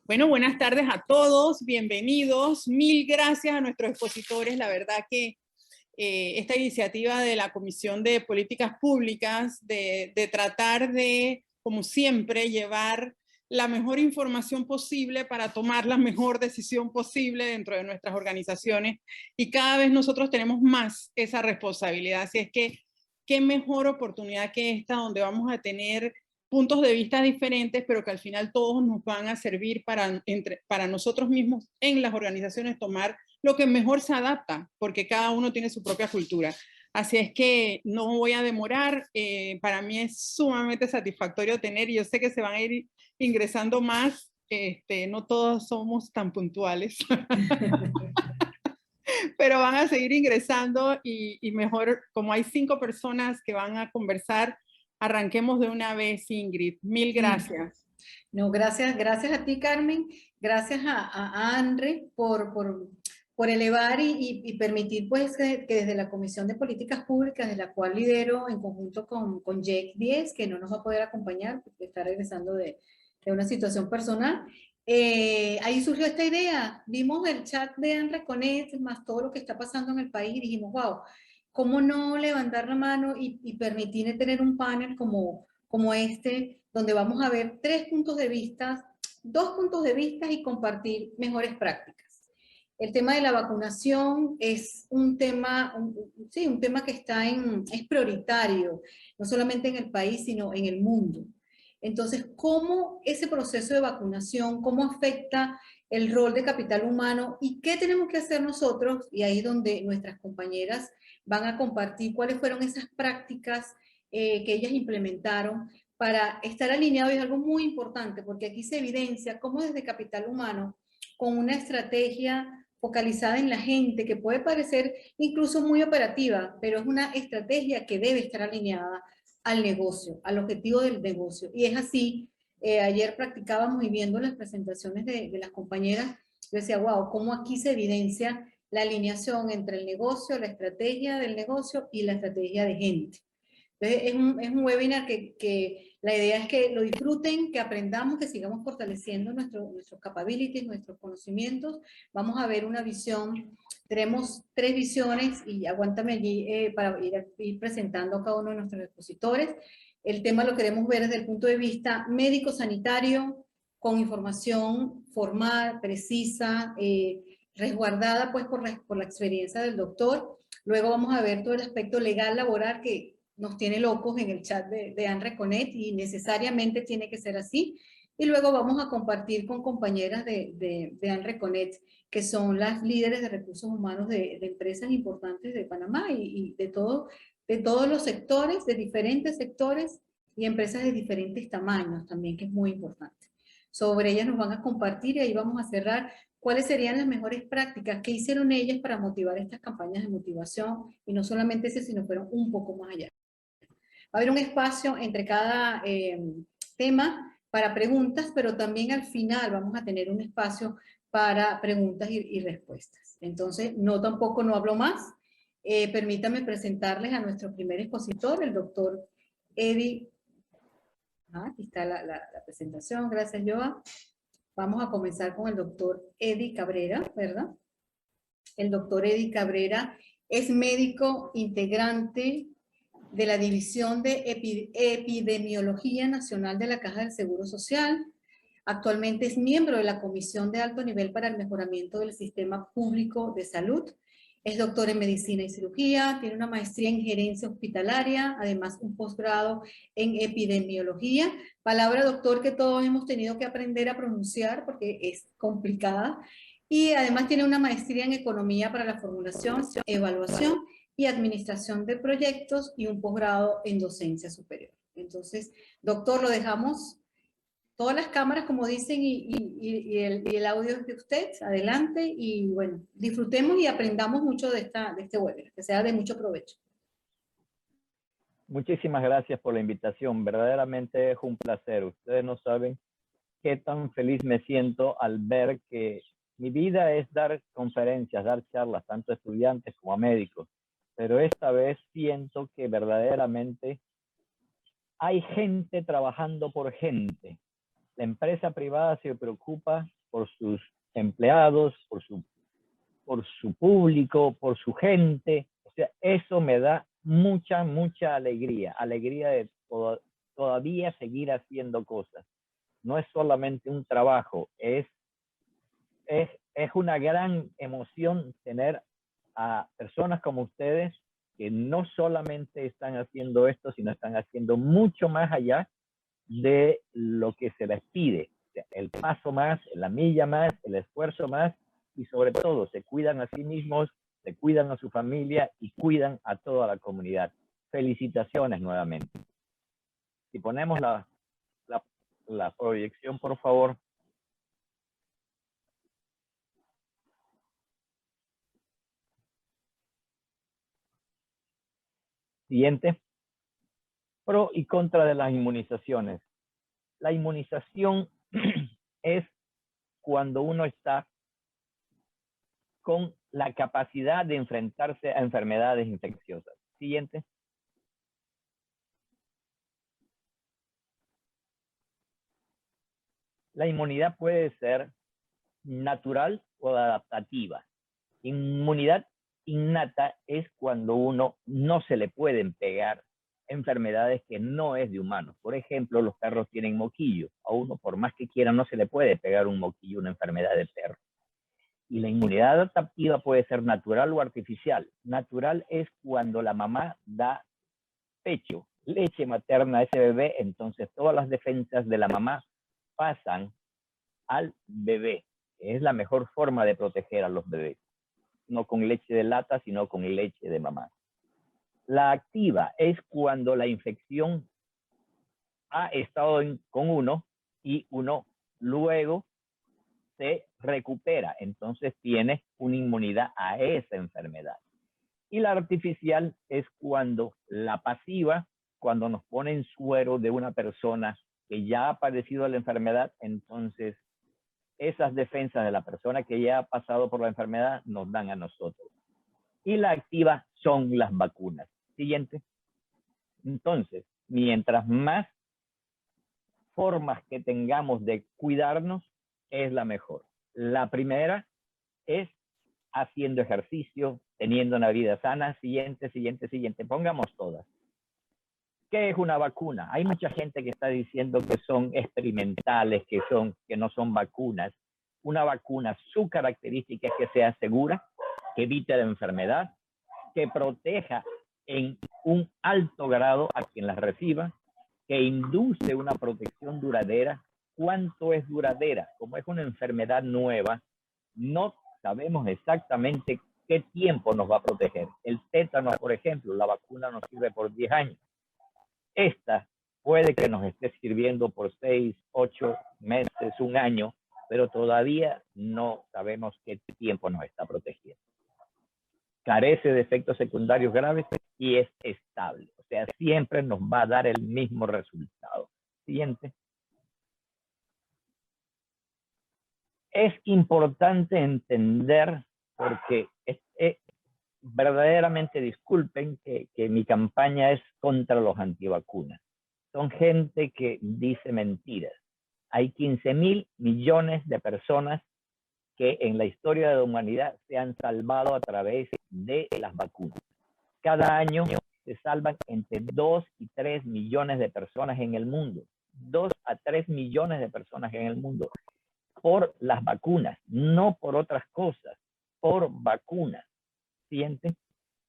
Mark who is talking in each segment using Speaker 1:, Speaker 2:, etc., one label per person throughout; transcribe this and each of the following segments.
Speaker 1: Bueno, buenas tardes a todos, bienvenidos. Mil gracias a nuestros expositores. La verdad que esta iniciativa de la Comisión de Políticas Públicas de tratar de, como siempre, llevar la mejor información posible para tomar la mejor decisión posible dentro de nuestras organizaciones, y cada vez nosotros tenemos más esa responsabilidad. Así es que, qué mejor oportunidad que esta, donde vamos a tener puntos de vista diferentes, pero que al final todos nos van a servir para nosotros mismos en las organizaciones tomar lo que mejor se adapta, porque cada uno tiene su propia cultura. Así es que no voy a demorar. Para mí es sumamente satisfactorio tener, y yo sé que se van a ir ingresando más. No todos somos tan puntuales, pero van a seguir ingresando y mejor, como hay 5 personas que van a conversar, arranquemos de una vez, Ingrid. Mil gracias.
Speaker 2: No, gracias a ti, Carmen. Gracias a Andre por elevar y permitir pues que desde la Comisión de Políticas Públicas, de la cual lidero en conjunto con Jake Díez, que no nos va a poder acompañar porque está regresando de una situación personal. Ahí surgió esta idea. Vimos el chat de Andre Conet, más todo lo que está pasando en el país, y dijimos, wow, ¿cómo no levantar la mano y permitir tener un panel como este, donde vamos a ver 3 puntos de vista, 2 puntos de vista y compartir mejores prácticas? El tema de la vacunación es un tema, sí, un tema que es prioritario, no solamente en el país, sino en el mundo. Entonces, ¿cómo ese proceso de vacunación, cómo afecta el rol de capital humano y qué tenemos que hacer nosotros? Y ahí es donde nuestras compañeras van a compartir cuáles fueron esas prácticas que ellas implementaron para estar alineados. Es algo muy importante, porque aquí se evidencia cómo desde capital humano, con una estrategia focalizada en la gente, que puede parecer incluso muy operativa, pero es una estrategia que debe estar alineada al negocio, al objetivo del negocio. Y es así. Ayer practicábamos y viendo las presentaciones de las compañeras, yo decía, wow, cómo aquí se evidencia la alineación entre el negocio, la estrategia del negocio y la estrategia de gente. Entonces, es un webinar que la idea es que lo disfruten, que aprendamos, que sigamos fortaleciendo nuestros capabilities, nuestros conocimientos. Vamos a ver una visión. Tenemos 3 visiones, y aguántame allí para ir presentando a cada uno de nuestros expositores. El tema lo queremos ver desde el punto de vista médico-sanitario, con información formal, precisa, resguardada pues por la experiencia del doctor. Luego vamos a ver todo el aspecto legal laboral, que nos tiene locos en el chat de Anne Reconet, y necesariamente tiene que ser así. Y luego vamos a compartir con compañeras de Anne Reconet, que son las líderes de recursos humanos de empresas importantes de Panamá y de todos los sectores, de diferentes sectores, y empresas de diferentes tamaños también, que es muy importante. Sobre ellas nos van a compartir, y ahí vamos a cerrar cuáles serían las mejores prácticas que hicieron ellas para motivar estas campañas de motivación, y no solamente ese, sino fueron un poco más allá. Va a haber un espacio entre cada tema para preguntas, pero también al final vamos a tener un espacio para preguntas y respuestas. Entonces, tampoco no hablo más. Permítanme presentarles a nuestro primer expositor, el doctor Eddie. Aquí está la presentación, gracias, Joa. Vamos a comenzar con el doctor Eddie Cabrera, ¿verdad? El doctor Eddie Cabrera es médico integrante de la División de Epidemiología Nacional de la Caja del Seguro Social. Actualmente es miembro de la Comisión de Alto Nivel para el Mejoramiento del Sistema Público de Salud. Es doctor en Medicina y Cirugía, tiene una maestría en Gerencia Hospitalaria, además un posgrado en Epidemiología. Palabra, doctor, que todos hemos tenido que aprender a pronunciar porque es complicada. Y además tiene una maestría en Economía para la Formulación, Evaluación y Administración de Proyectos, y un posgrado en Docencia Superior. Entonces, doctor, lo dejamos todas las cámaras, como dicen, y el audio es de usted. Adelante, y bueno, disfrutemos y aprendamos mucho de este webinar, que sea de mucho provecho.
Speaker 3: Muchísimas gracias por la invitación. Verdaderamente es un placer. Ustedes no saben qué tan feliz me siento al ver que mi vida es dar conferencias, dar charlas, tanto a estudiantes como a médicos. Pero esta vez siento que verdaderamente hay gente trabajando por gente. La empresa privada se preocupa por sus empleados, por su público, por su gente. O sea, eso me da mucha, mucha alegría. Alegría de todavía seguir haciendo cosas. No es solamente un trabajo, es una gran emoción tener a personas como ustedes que no solamente están haciendo esto, sino están haciendo mucho más allá de lo que se les pide. O sea, el paso más, la milla más, el esfuerzo más, y sobre todo se cuidan a sí mismos, se cuidan a su familia y cuidan a toda la comunidad. Felicitaciones nuevamente. Si ponemos la proyección, por favor. Siguiente. Pro y contra de las inmunizaciones. La inmunización es cuando uno está con la capacidad de enfrentarse a enfermedades infecciosas. Siguiente. La inmunidad puede ser natural o adaptativa. Inmunidad innata es cuando uno no se le pueden pegar enfermedades que no es de humanos. Por ejemplo, los perros tienen moquillo. A uno, por más que quiera, no se le puede pegar un moquillo, una enfermedad de perro. Y la inmunidad adaptativa puede ser natural o artificial. Natural es cuando la mamá da pecho, leche materna a ese bebé, entonces todas las defensas de la mamá pasan al bebé. Es la mejor forma de proteger a los bebés. No con leche de lata, sino con leche de mamá. La activa es cuando la infección ha estado con uno y uno luego se recupera, entonces tiene una inmunidad a esa enfermedad. Y la artificial es cuando la pasiva, cuando nos ponen suero de una persona que ya ha padecido la enfermedad, entonces esas defensas de la persona que ya ha pasado por la enfermedad nos dan a nosotros. Y la activa son las vacunas. Siguiente. Entonces, mientras más formas que tengamos de cuidarnos, es la mejor. La primera es haciendo ejercicio, teniendo una vida sana. Siguiente. Pongamos todas. ¿Qué es una vacuna? Hay mucha gente que está diciendo que son experimentales, que no son vacunas. Una vacuna, su característica es que sea segura, que evite la enfermedad, que proteja en un alto grado a quien las reciba, que induce una protección duradera. ¿Cuánto es duradera? Como es una enfermedad nueva, no sabemos exactamente qué tiempo nos va a proteger. El tétano, por ejemplo, la vacuna nos sirve por 10 años. Esta puede que nos esté sirviendo por 6, 8 meses, un año, pero todavía no sabemos qué tiempo nos está protegiendo. Carece de efectos secundarios graves y es estable. O sea, siempre nos va a dar el mismo resultado. Siguiente. Es importante entender, porque verdaderamente disculpen que mi campaña es contra los antivacunas. Son gente que dice mentiras. Hay 15.000 millones de personas que en la historia de la humanidad se han salvado a través de las vacunas. Cada año se salvan entre 2 y 3 millones de personas en el mundo. 2 a 3 millones de personas en el mundo por las vacunas, no por otras cosas, por vacunas. ¿Siente?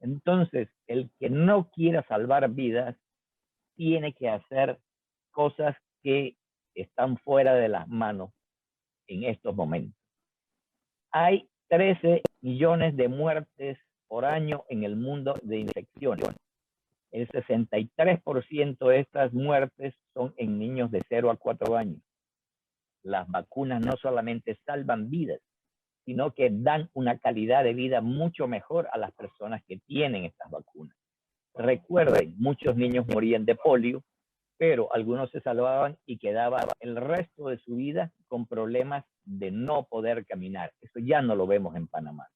Speaker 3: Entonces, el que no quiera salvar vidas tiene que hacer cosas que están fuera de las manos en estos momentos. Hay 13 millones de muertes por año en el mundo de infecciones. El 63% de estas muertes son en niños de 0 a 4 años. Las vacunas no solamente salvan vidas, sino que dan una calidad de vida mucho mejor a las personas que tienen estas vacunas. Recuerden, muchos niños morían de polio, pero algunos se salvaban y quedaban el resto de su vida con problemas de no poder caminar. Eso ya no lo vemos en Panamá.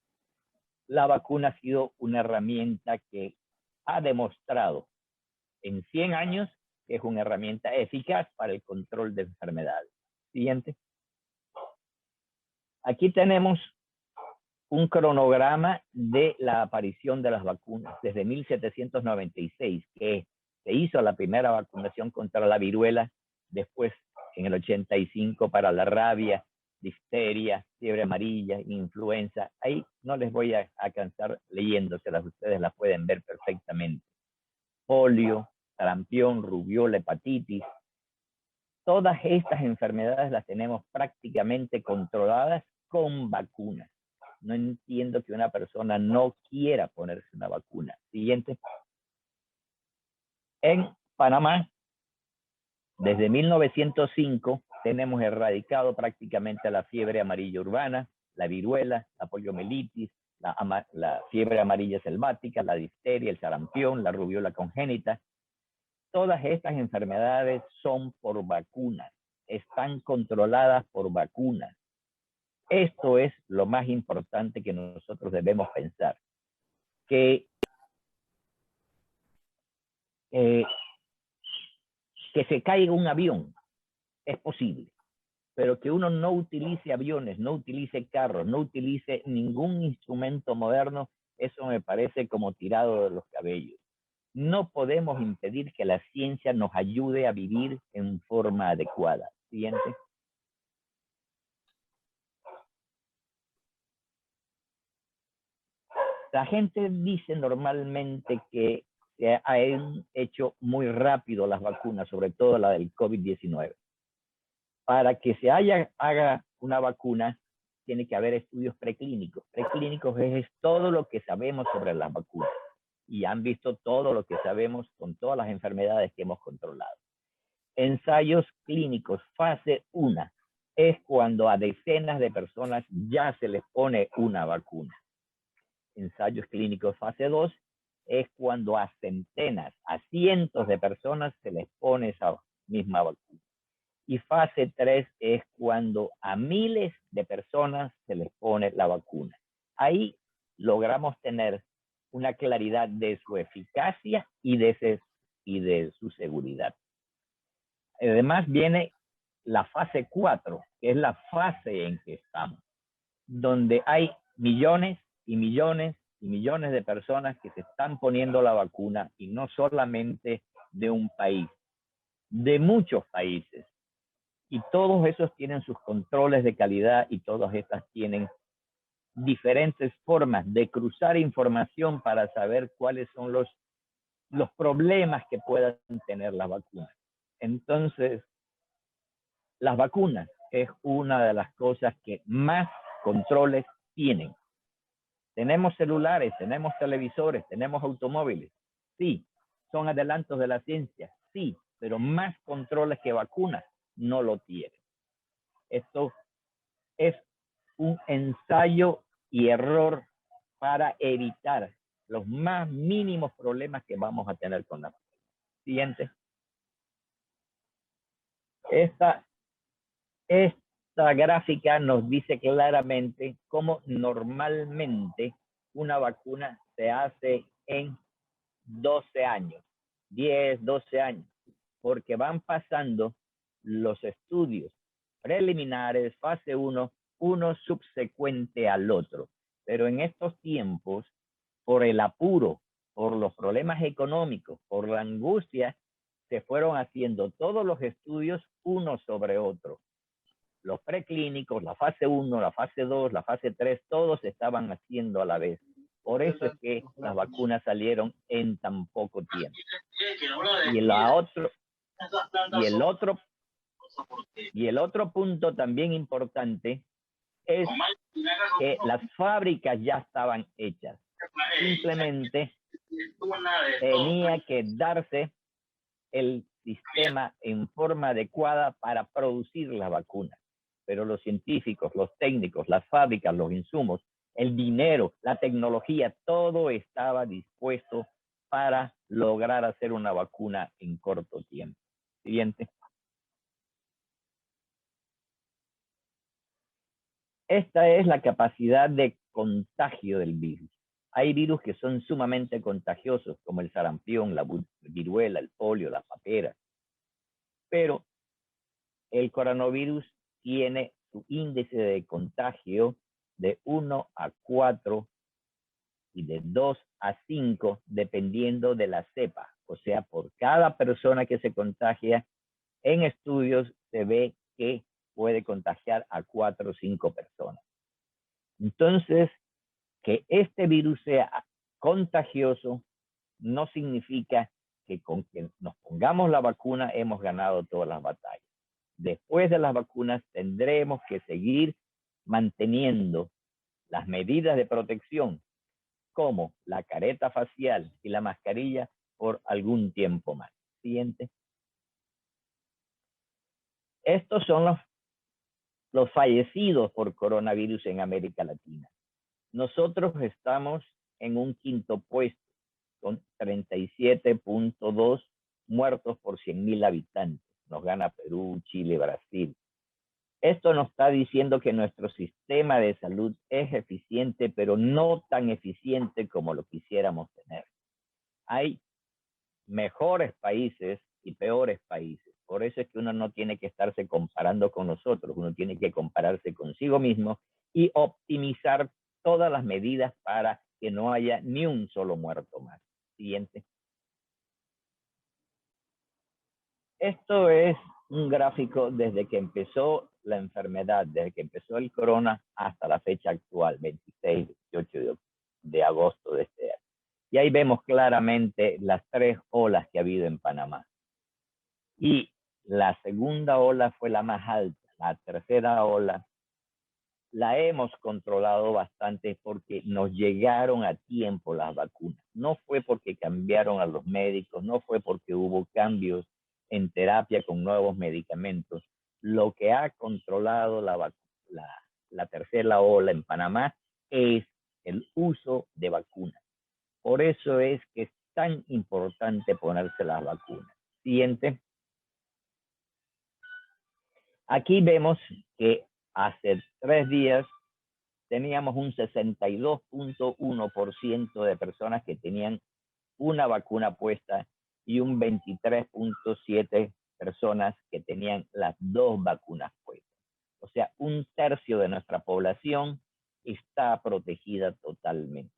Speaker 3: La vacuna ha sido una herramienta que ha demostrado en 100 años que es una herramienta eficaz para el control de enfermedades. Siguiente. Aquí tenemos un cronograma de la aparición de las vacunas desde 1796, que se hizo la primera vacunación contra la viruela, después en el 85 para la rabia, difteria, fiebre amarilla, influenza. Ahí no les voy a cansar leyéndoselas, ustedes las pueden ver perfectamente. Polio, sarampión, rubiola, hepatitis. Todas estas enfermedades las tenemos prácticamente controladas con vacunas. No entiendo que una persona no quiera ponerse una vacuna. Siguiente. En Panamá, desde 1905, tenemos erradicado prácticamente la fiebre amarilla urbana, la viruela, la poliomielitis, la fiebre amarilla selvática, la difteria, el sarampión, la rubiola congénita. Todas estas enfermedades son por vacunas, están controladas por vacunas. Esto es lo más importante que nosotros debemos pensar, que se caiga un avión es posible, pero que uno no utilice aviones, no utilice carros, no utilice ningún instrumento moderno, eso me parece como tirado de los cabellos. No podemos impedir que la ciencia nos ayude a vivir en forma adecuada. Siguiente. La gente dice normalmente que se han hecho muy rápido las vacunas, sobre todo la del COVID-19. Para que se haga una vacuna, tiene que haber estudios preclínicos. Preclínicos es todo lo que sabemos sobre las vacunas. Y han visto todo lo que sabemos con todas las enfermedades que hemos controlado. Ensayos clínicos, fase 1, es cuando a decenas de personas ya se les pone una vacuna. Ensayos clínicos fase 2 es cuando a centenas, a cientos de personas se les pone esa misma vacuna. Y fase 3 es cuando a miles de personas se les pone la vacuna. Ahí logramos tener una claridad de su eficacia y de su seguridad. Además viene la fase 4, que es la fase en que estamos, donde hay millones y millones y millones de personas que se están poniendo la vacuna, y no solamente de un país, de muchos países. Y todos esos tienen sus controles de calidad y todas estas tienen diferentes formas de cruzar información para saber cuáles son los problemas que puedan tener las vacunas. Entonces, las vacunas es una de las cosas que más controles tienen. Tenemos celulares, tenemos televisores, tenemos automóviles. Sí, son adelantos de la ciencia. Sí, pero más controles que vacunas no lo tienen. Esto es un ensayo y error para evitar los más mínimos problemas que vamos a tener con la vacuna. Siguiente. Esta gráfica nos dice claramente cómo normalmente una vacuna se hace en 12 años, 10, 12 años, porque van pasando los estudios preliminares, fase 1, uno subsecuente al otro. Pero en estos tiempos, por el apuro, por los problemas económicos, por la angustia, se fueron haciendo todos los estudios uno sobre otro. Los preclínicos, la fase 1, la fase 2, la fase 3, todos se estaban haciendo a la vez. Por eso es que las vacunas salieron en tan poco tiempo. Y el otro punto también importante es que las fábricas ya estaban hechas. Simplemente tenía que darse el sistema en forma adecuada para producir las vacunas. Pero los científicos, los técnicos, las fábricas, los insumos, el dinero, la tecnología, todo estaba dispuesto para lograr hacer una vacuna en corto tiempo. Siguiente. Esta es la capacidad de contagio del virus. Hay virus que son sumamente contagiosos, como el sarampión, la viruela, el polio, la papera. Pero el coronavirus tiene su índice de contagio de 1 a 4 y de 2 a 5, dependiendo de la cepa. O sea, por cada persona que se contagia, en estudios se ve que puede contagiar a 4 o 5 personas. Entonces, que este virus sea contagioso no significa que con que nos pongamos la vacuna hemos ganado todas las batallas. Después de las vacunas tendremos que seguir manteniendo las medidas de protección, como la careta facial y la mascarilla, por algún tiempo más. Siguiente. Estos son los fallecidos por coronavirus en América Latina. Nosotros estamos en un quinto puesto, con 37.2 muertos por 100.000 habitantes. Nos gana Perú, Chile, Brasil. Esto nos está diciendo que nuestro sistema de salud es eficiente, pero no tan eficiente como lo quisiéramos tener. Hay mejores países y peores países. Por eso es que uno no tiene que estarse comparando con nosotros, uno tiene que compararse consigo mismo y optimizar todas las medidas para que no haya ni un solo muerto más. Siguiente. Esto es un gráfico desde que empezó la enfermedad, desde que empezó el corona hasta la fecha actual, 26, 18 de agosto de este año. Y ahí vemos claramente las 3 olas que ha habido en Panamá. Y la segunda ola fue la más alta. La tercera ola la hemos controlado bastante porque nos llegaron a tiempo las vacunas. No fue porque cambiaron a los médicos, no fue porque hubo cambios en terapia con nuevos medicamentos. Lo que ha controlado la tercera ola en Panamá es el uso de vacunas. Por eso es que es tan importante ponerse las vacunas. Siguiente. Aquí vemos que hace 3 días teníamos un 62.1% de personas que tenían una vacuna puesta y un 23.7% personas que tenían las 2 vacunas puestas. O sea, 1/3 de nuestra población está protegida totalmente.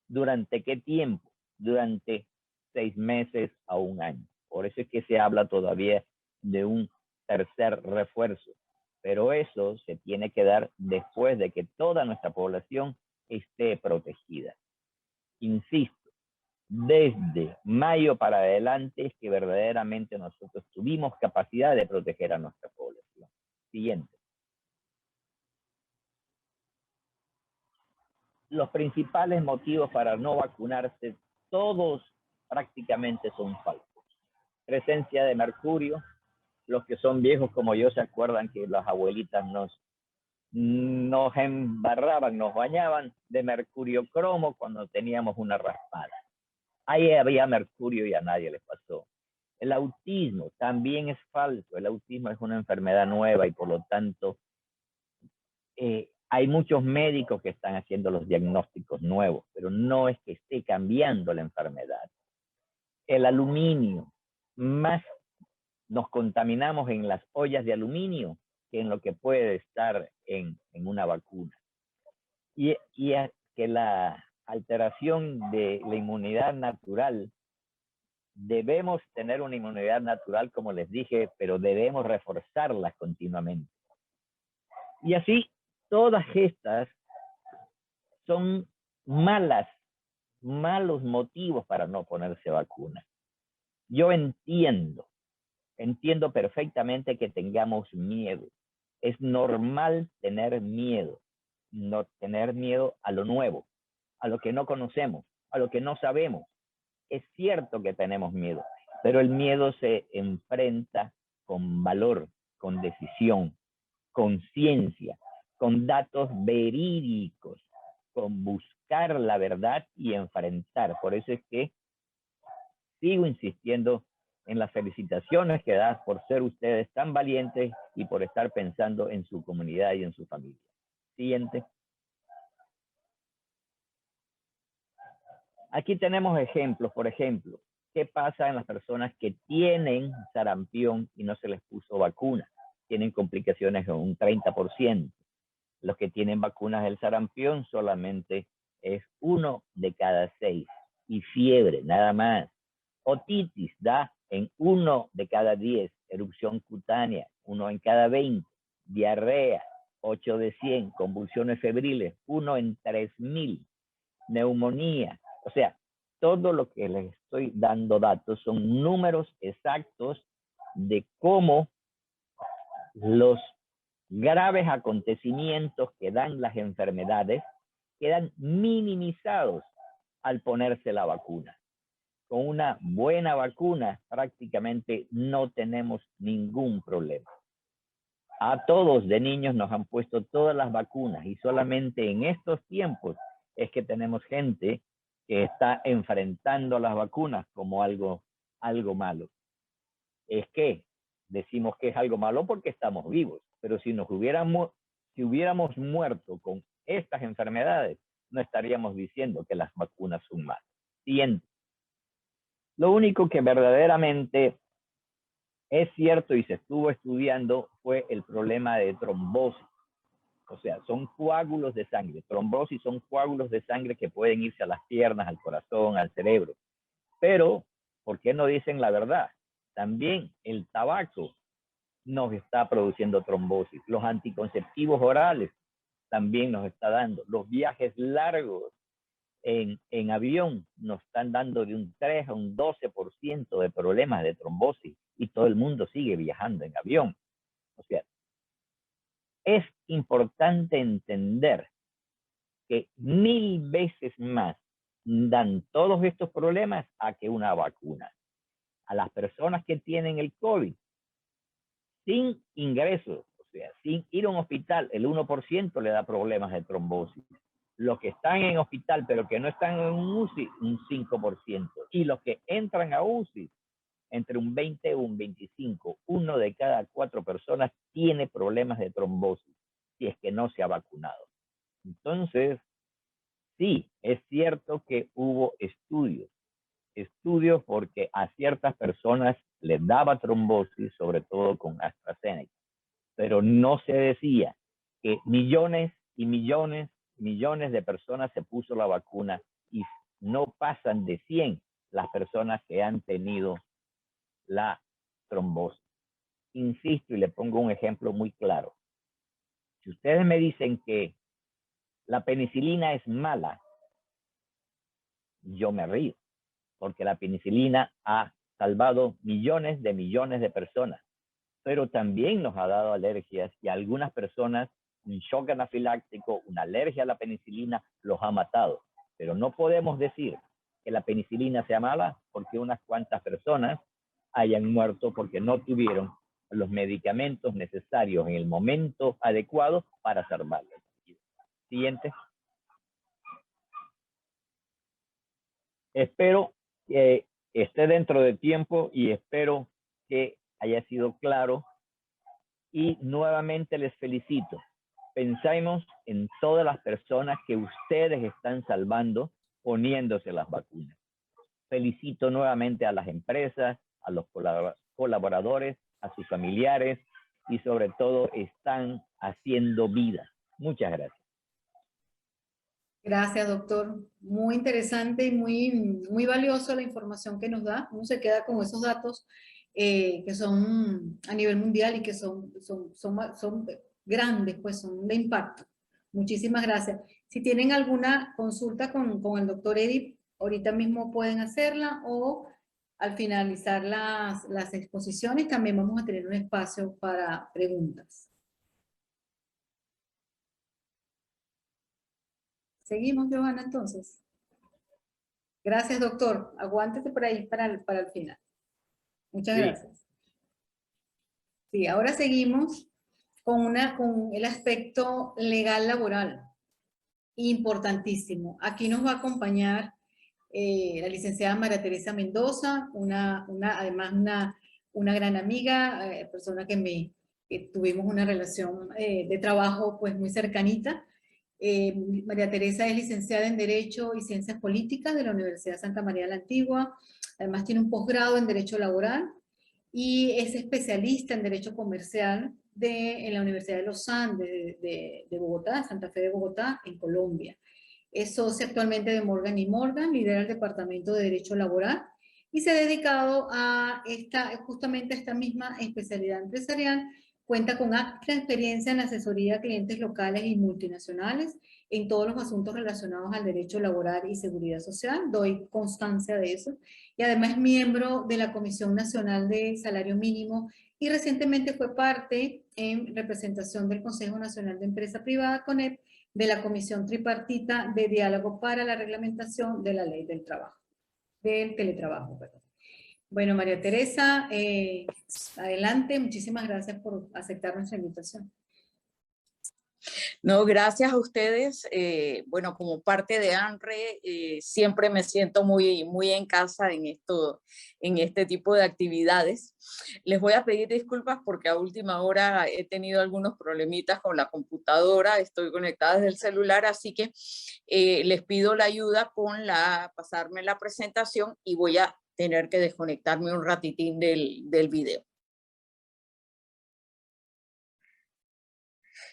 Speaker 3: ¿Durante qué tiempo? Durante 6 meses a 1 año. Por eso es que se habla todavía de un tercer refuerzo. Pero eso se tiene que dar después de que toda nuestra población esté protegida. Insisto, desde mayo para adelante es que verdaderamente nosotros tuvimos capacidad de proteger a nuestra población. Siguiente. Los principales motivos para no vacunarse, todos prácticamente son falsos. Presencia de mercurio. Los que son viejos como yo se acuerdan que las abuelitas nos embarraban, nos bañaban de mercurio cromo cuando teníamos una raspada. Ahí había mercurio y a nadie les pasó. El autismo también es falso. El autismo es una enfermedad nueva y por lo tanto hay muchos médicos que están haciendo los diagnósticos nuevos, pero no es que esté cambiando la enfermedad. El aluminio, más nos contaminamos en las ollas de aluminio que en lo que puede estar en una vacuna. Y que la alteración de la inmunidad natural, debemos tener una inmunidad natural, como les dije, pero debemos reforzarla continuamente. Y así, todas estas son malos motivos para no ponerse vacuna. Yo entiendo perfectamente que tengamos miedo. Es normal tener miedo, no tener miedo a lo nuevo, a lo que no conocemos, a lo que no sabemos. Es cierto que tenemos miedo, pero el miedo se enfrenta con valor, con decisión, con ciencia, con datos verídicos, con buscar la verdad y enfrentar. Por eso es que sigo insistiendo en las felicitaciones que das por ser ustedes tan valientes y por estar pensando en su comunidad y en su familia. Siguiente. Aquí tenemos ejemplos, por ejemplo, ¿qué pasa en las personas que tienen sarampión y no se les puso vacuna? tienen complicaciones en un 30%. Los que tienen vacunas del sarampión solamente es 1 de cada 6. Y fiebre, nada más. Otitis da en 1 de cada 10. Erupción cutánea, 1 en cada 20. Diarrea, 8 de 100. Convulsiones febriles, 1 en 3000. Neumonía. O sea, todo lo que les estoy dando datos son números exactos de cómo los graves acontecimientos que dan las enfermedades quedan minimizados al ponerse la vacuna. Con una buena vacuna prácticamente no tenemos ningún problema. A todos de niños nos han puesto todas las vacunas y solamente en estos tiempos es que tenemos gente que está enfrentando las vacunas como algo malo. Es que decimos que es algo malo porque estamos vivos, pero si hubiéramos muerto con estas enfermedades, no estaríamos diciendo que las vacunas son malas. Siguiente. Lo único que verdaderamente es cierto y se estuvo estudiando fue el problema de trombosis. O sea, son coágulos de sangre. Trombosis son coágulos de sangre que pueden irse a las piernas, al corazón, al cerebro. Pero, ¿por qué no dicen la verdad? También el tabaco nos está produciendo trombosis. Los anticonceptivos orales también nos está dando. Los viajes largos en avión nos están dando de un 3 a un 12% de problemas de trombosis y todo el mundo sigue viajando en avión. O sea, es importante entender que 1000 veces más dan todos estos problemas a que una vacuna. A las personas que tienen el COVID, sin ingresos, o sea, sin ir a un hospital, el 1% le da problemas de trombosis. Los que están en hospital, pero que no están en un UCI, un 5%. Y los que entran a UCI, entre un 20 y un 25, 1 de cada 4 personas tiene problemas de trombosis, si es que no se ha vacunado. Entonces, sí, es cierto que hubo estudios porque a ciertas personas les daba trombosis, sobre todo con AstraZeneca, pero no se decía que millones y millones de personas se puso la vacuna y no pasan de 100 las personas que han tenido la trombosis. Insisto y le pongo un ejemplo muy claro. Si ustedes me dicen que la penicilina es mala, yo me río, porque la penicilina ha salvado millones de personas, pero también nos ha dado alergias y a algunas personas un shock anafiláctico, una alergia a la penicilina los ha matado. Pero no podemos decir que la penicilina sea mala porque unas cuantas personas hayan muerto porque no tuvieron los medicamentos necesarios en el momento adecuado para salvarles. Siguiente. Espero que esté dentro de tiempo y espero que haya sido claro. Y nuevamente les felicito. Pensemos en todas las personas que ustedes están salvando poniéndose las vacunas. Felicito nuevamente a las empresas, a los colaboradores, a sus familiares y sobre todo están haciendo vida. Muchas gracias.
Speaker 2: Gracias, doctor. Muy interesante y muy valiosa la información que nos da. Uno se queda con esos datos que son a nivel mundial y que son grandes, pues son de impacto. Muchísimas gracias. Si tienen alguna consulta con el doctor Eddy, ahorita mismo pueden hacerla o al finalizar las exposiciones también vamos a tener un espacio para preguntas. Seguimos, Johanna, entonces. Gracias, doctor. Aguántese por ahí para el final. Muchas gracias. Sí, ahora seguimos con el aspecto legal laboral. Importantísimo. Aquí nos va a acompañar la licenciada María Teresa Mendoza, además una gran amiga, persona que tuvimos una relación de trabajo pues muy cercanita. María Teresa es licenciada en Derecho y Ciencias Políticas de la Universidad Santa María la Antigua, además tiene un posgrado en Derecho Laboral y es especialista en Derecho Comercial en la Universidad de los Andes de Bogotá, Santa Fe de Bogotá, en Colombia. Es socia actualmente de Morgan & Morgan, lidera el Departamento de Derecho Laboral y se ha dedicado a justamente a esta misma especialidad empresarial. Cuenta con amplia experiencia en asesoría a clientes locales y multinacionales en todos los asuntos relacionados al derecho laboral y seguridad social. Doy constancia de eso. Y además es miembro de la Comisión Nacional de Salario Mínimo y recientemente fue parte en representación del Consejo Nacional de Empresa Privada, CONEP, de la Comisión Tripartita de Diálogo para la Reglamentación de la Ley del Trabajo, del Teletrabajo, perdón. Bueno, María Teresa, adelante. Muchísimas gracias por aceptar nuestra invitación.
Speaker 4: No, gracias a ustedes. Bueno, como parte de ANRE, siempre me siento muy en casa en este tipo de actividades. Les voy a pedir disculpas porque a última hora he tenido algunos problemitas con la computadora, estoy conectada desde el celular, así que les pido la ayuda con pasarme la presentación y voy a tener que desconectarme un ratitín del video.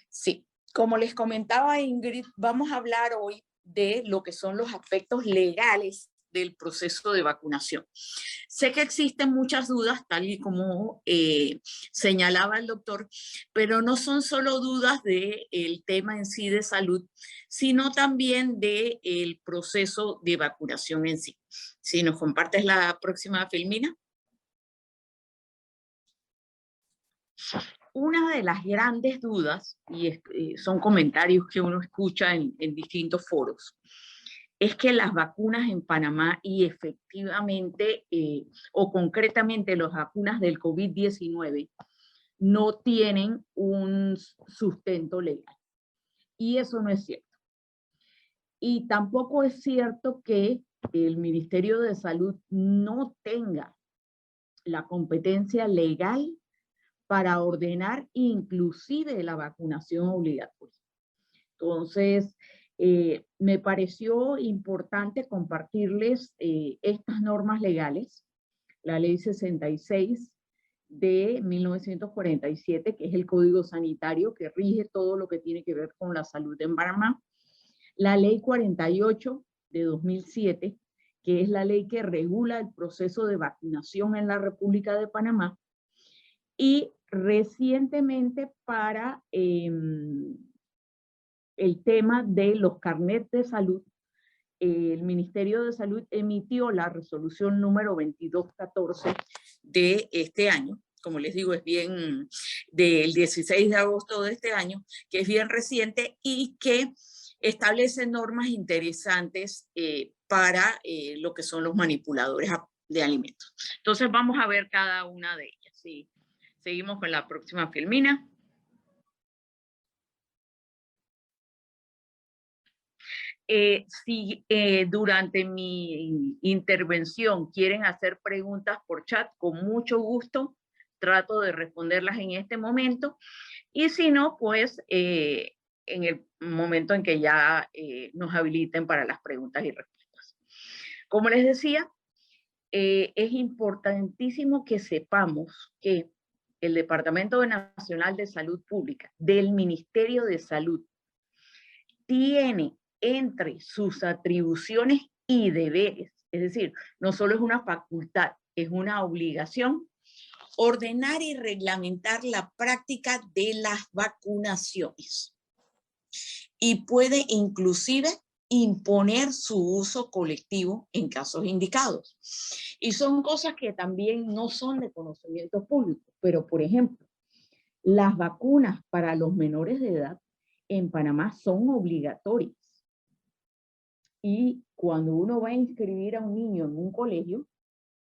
Speaker 4: Sí. Como les comentaba Ingrid, vamos a hablar hoy de lo que son los aspectos legales del proceso de vacunación. Sé que existen muchas dudas, tal y como señalaba el doctor, pero no son solo dudas del tema en sí de salud, sino también del proceso de vacunación en sí. Si nos compartes la próxima filmina. Una de las grandes dudas, y son comentarios que uno escucha en distintos foros, es que las vacunas en Panamá y efectivamente, o concretamente las vacunas del COVID-19, no tienen un sustento legal. Y eso no es cierto. Y tampoco es cierto que el Ministerio de Salud no tenga la competencia legal para ordenar inclusive la vacunación obligatoria. Entonces, me pareció importante compartirles estas normas legales, la Ley 66 de 1947, que es el Código Sanitario que rige todo lo que tiene que ver con la salud en Panamá, la Ley 48 de 2007, que es la ley que regula el proceso de vacunación en la República de Panamá, y recientemente para el tema de los carnets de salud, el Ministerio de Salud emitió la resolución número 2214 de este año. Como les digo, es bien del 16 de agosto de este año, que es bien reciente y que establece normas interesantes para lo que son los manipuladores de alimentos. Entonces vamos a ver cada una de ellas. ¿Sí? Seguimos con la próxima filmina. Si durante mi intervención quieren hacer preguntas por chat, con mucho gusto trato de responderlas en este momento. Y si no, pues en el momento en que ya nos habiliten para las preguntas y respuestas. Como les decía, es importantísimo que sepamos que el Departamento Nacional de Salud Pública del Ministerio de Salud tiene entre sus atribuciones y deberes, es decir, no solo es una facultad, es una obligación, ordenar y reglamentar la práctica de las vacunaciones. Y puede inclusive imponer su uso colectivo en casos indicados. Y son cosas que también no son de conocimiento público, pero por ejemplo, las vacunas para los menores de edad en Panamá son obligatorias. Y cuando uno va a inscribir a un niño en un colegio,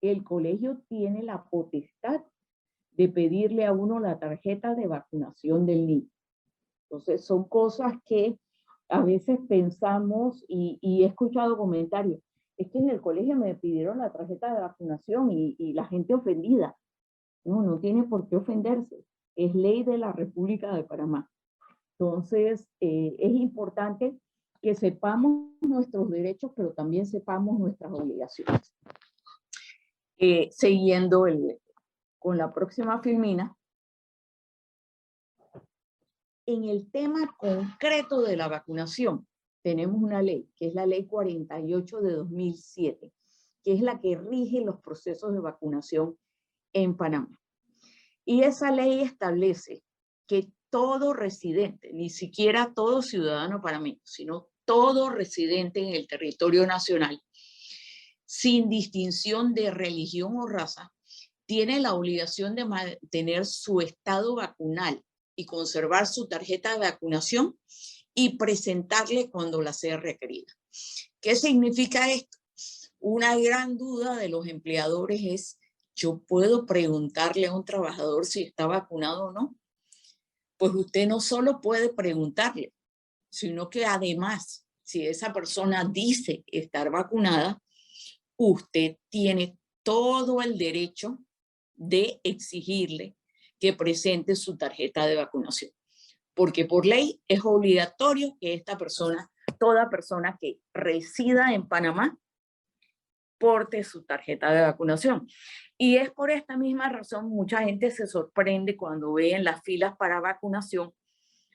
Speaker 4: el colegio tiene la potestad de pedirle a uno la tarjeta de vacunación del niño. Entonces son cosas que a veces pensamos y he escuchado comentarios, es que en el colegio me pidieron la tarjeta de vacunación y la gente ofendida. No tiene por qué ofenderse. Es ley de la República de Panamá. Entonces, es importante que sepamos nuestros derechos, pero también sepamos nuestras obligaciones. Siguiendo con la próxima filmina, en el tema concreto de la vacunación, tenemos una ley, que es la Ley 48 de 2007, que es la que rige los procesos de vacunación en Panamá. Y esa ley establece que todo residente, ni siquiera todo ciudadano panameño, sino todo residente en el territorio nacional, sin distinción de religión o raza, tiene la obligación de mantener su estado vacunal y conservar su tarjeta de vacunación y presentarle cuando la sea requerida. ¿Qué significa esto? Una gran duda de los empleadores es: ¿yo puedo preguntarle a un trabajador si está vacunado o no? Pues usted no solo puede preguntarle, sino que además, si esa persona dice estar vacunada, usted tiene todo el derecho de exigirle que presente su tarjeta de vacunación. Porque por ley es obligatorio que esta persona, toda persona que resida en Panamá, porte su tarjeta de vacunación. Y es por esta misma razón mucha gente se sorprende cuando ve en las filas para vacunación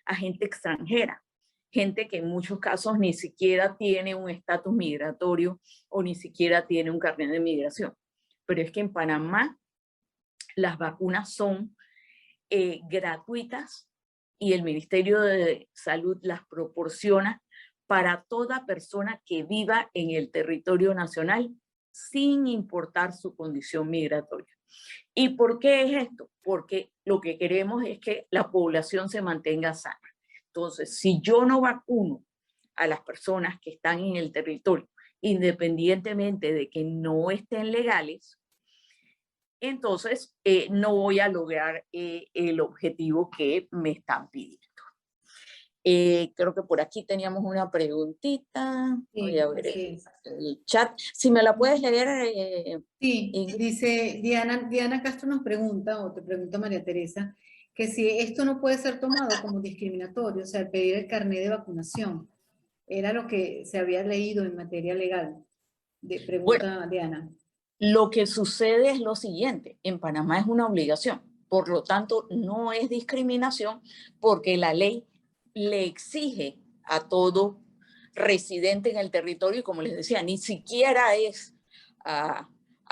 Speaker 4: a gente extranjera, gente que en muchos casos ni siquiera tiene un estatus migratorio o ni siquiera tiene un carnet de migración. Pero es que en Panamá las vacunas son gratuitas y el Ministerio de Salud las proporciona para toda persona que viva en el territorio nacional sin importar su condición migratoria. ¿Y por qué es esto? Porque lo que queremos es que la población se mantenga sana. Entonces, si yo no vacuno a las personas que están en el territorio, independientemente de que no estén legales, entonces no voy a lograr el objetivo que me están pidiendo. Creo que por aquí teníamos una preguntita. Voy a ver el chat. Si me la puedes leer.
Speaker 2: Sí, dice Diana Castro nos pregunta, o te pregunta María Teresa, que si esto no puede ser tomado como discriminatorio, o sea, el pedir el carnet de vacunación. Era lo que se había leído en materia legal. Pregunta
Speaker 4: Bueno,
Speaker 2: Diana.
Speaker 4: Lo que sucede es lo siguiente: en Panamá es una obligación, por lo tanto no es discriminación, porque la ley le exige a todo residente en el territorio, y como les decía, ni siquiera es a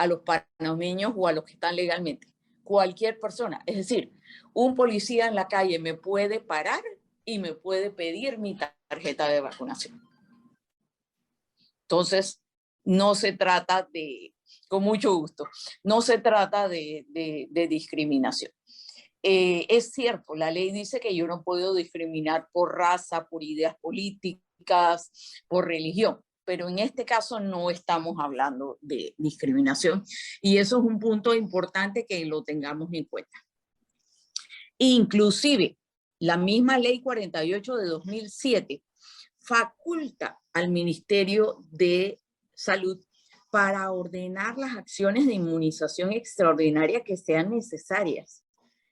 Speaker 4: los panameños o a los que están legalmente, cualquier persona. Es decir, un policía en la calle me puede parar y me puede pedir mi tarjeta de vacunación. Entonces, no se trata de, con mucho gusto, no se trata de discriminación. Es cierto, la ley dice que yo no puedo discriminar por raza, por ideas políticas, por religión, pero en este caso no estamos hablando de discriminación, y eso es un punto importante que lo tengamos en cuenta. Inclusive, la misma ley 48 de 2007 faculta al Ministerio de Salud para ordenar las acciones de inmunización extraordinaria que sean necesarias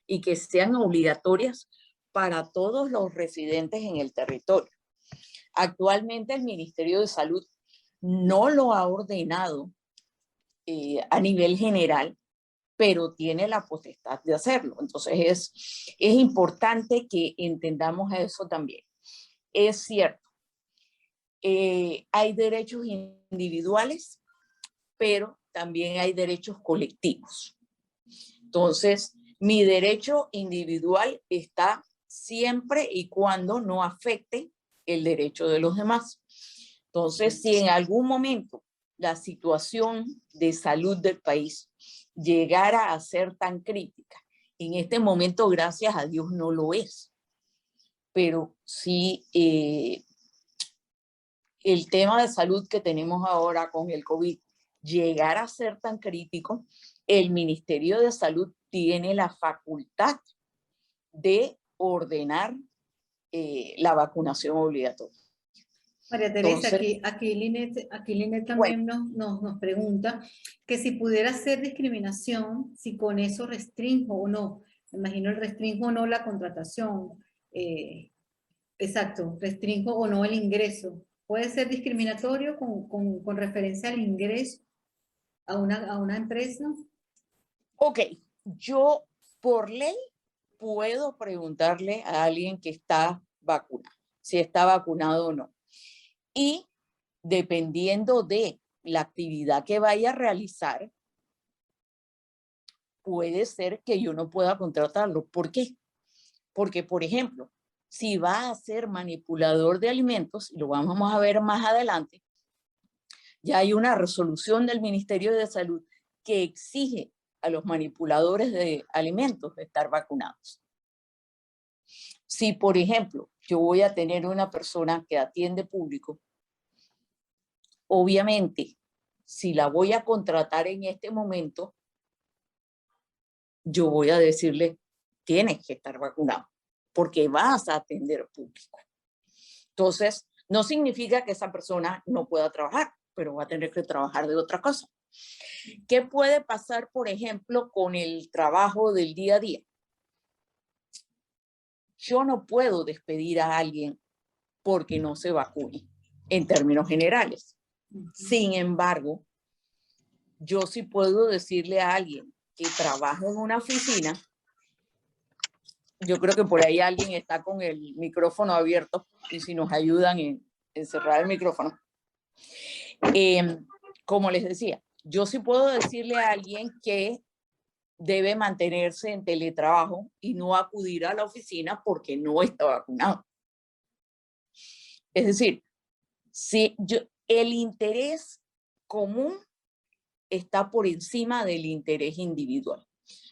Speaker 4: y que sean obligatorias para todos los residentes en el territorio. Actualmente el Ministerio de Salud no lo ha ordenado a nivel general, pero tiene la potestad de hacerlo. Entonces es importante que entendamos eso también. Es cierto, hay derechos individuales, pero también hay derechos colectivos. Entonces, mi derecho individual está siempre y cuando no afecte el derecho de los demás. Entonces, si en algún momento la situación de salud del país llegara a ser tan crítica, en este momento, gracias a Dios, no lo es. Pero sí, el tema de salud que tenemos ahora con el COVID llegara a ser tan crítico, el Ministerio de Salud tiene la facultad de ordenar la vacunación obligatoria.
Speaker 2: María Teresa,
Speaker 4: Entonces,
Speaker 2: aquí Linet también nos pregunta que si pudiera ser discriminación, si con eso restringo o no. Me imagino el restringo o no la contratación. Exacto, restringo o no el ingreso. ¿Puede ser discriminatorio con referencia al ingreso a una empresa?
Speaker 4: ok, yo por ley puedo preguntarle a alguien que está vacunado, si está vacunado o no. Y dependiendo de la actividad que vaya a realizar, puede ser que yo no pueda contratarlo. ¿Por qué? Porque, por ejemplo, si va a ser manipulador de alimentos, y lo vamos a ver más adelante, ya hay una resolución del Ministerio de Salud que exige a los manipuladores de alimentos estar vacunados. Si, por ejemplo, yo voy a tener una persona que atiende público, obviamente, si la voy a contratar en este momento, yo voy a decirle, tienes que estar vacunado, porque vas a atender público. Entonces, no significa que esa persona no pueda trabajar, pero va a tener que trabajar de otra cosa. ¿Qué puede pasar, por ejemplo, con el trabajo del día a día? Yo no puedo despedir a alguien porque no se vacune, en términos generales. Sin embargo, yo sí puedo decirle a alguien que trabaja en una oficina, yo creo que por ahí alguien está con el micrófono abierto y si nos ayudan en cerrar el micrófono. Como les decía, yo sí puedo decirle a alguien que debe mantenerse en teletrabajo y no acudir a la oficina porque no está vacunado. Es decir, si el interés común está por encima del interés individual.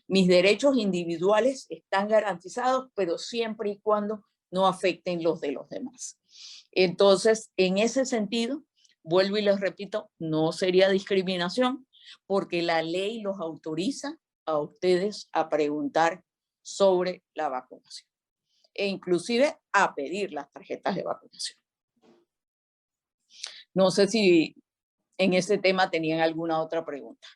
Speaker 4: Mis derechos individuales están garantizados, pero siempre y cuando no afecten los de los demás. Entonces, en ese sentido, vuelvo y les repito, no sería discriminación porque la ley los autoriza a ustedes a preguntar sobre la vacunación e inclusive a pedir las tarjetas de vacunación. No sé si en ese tema tenían alguna otra pregunta.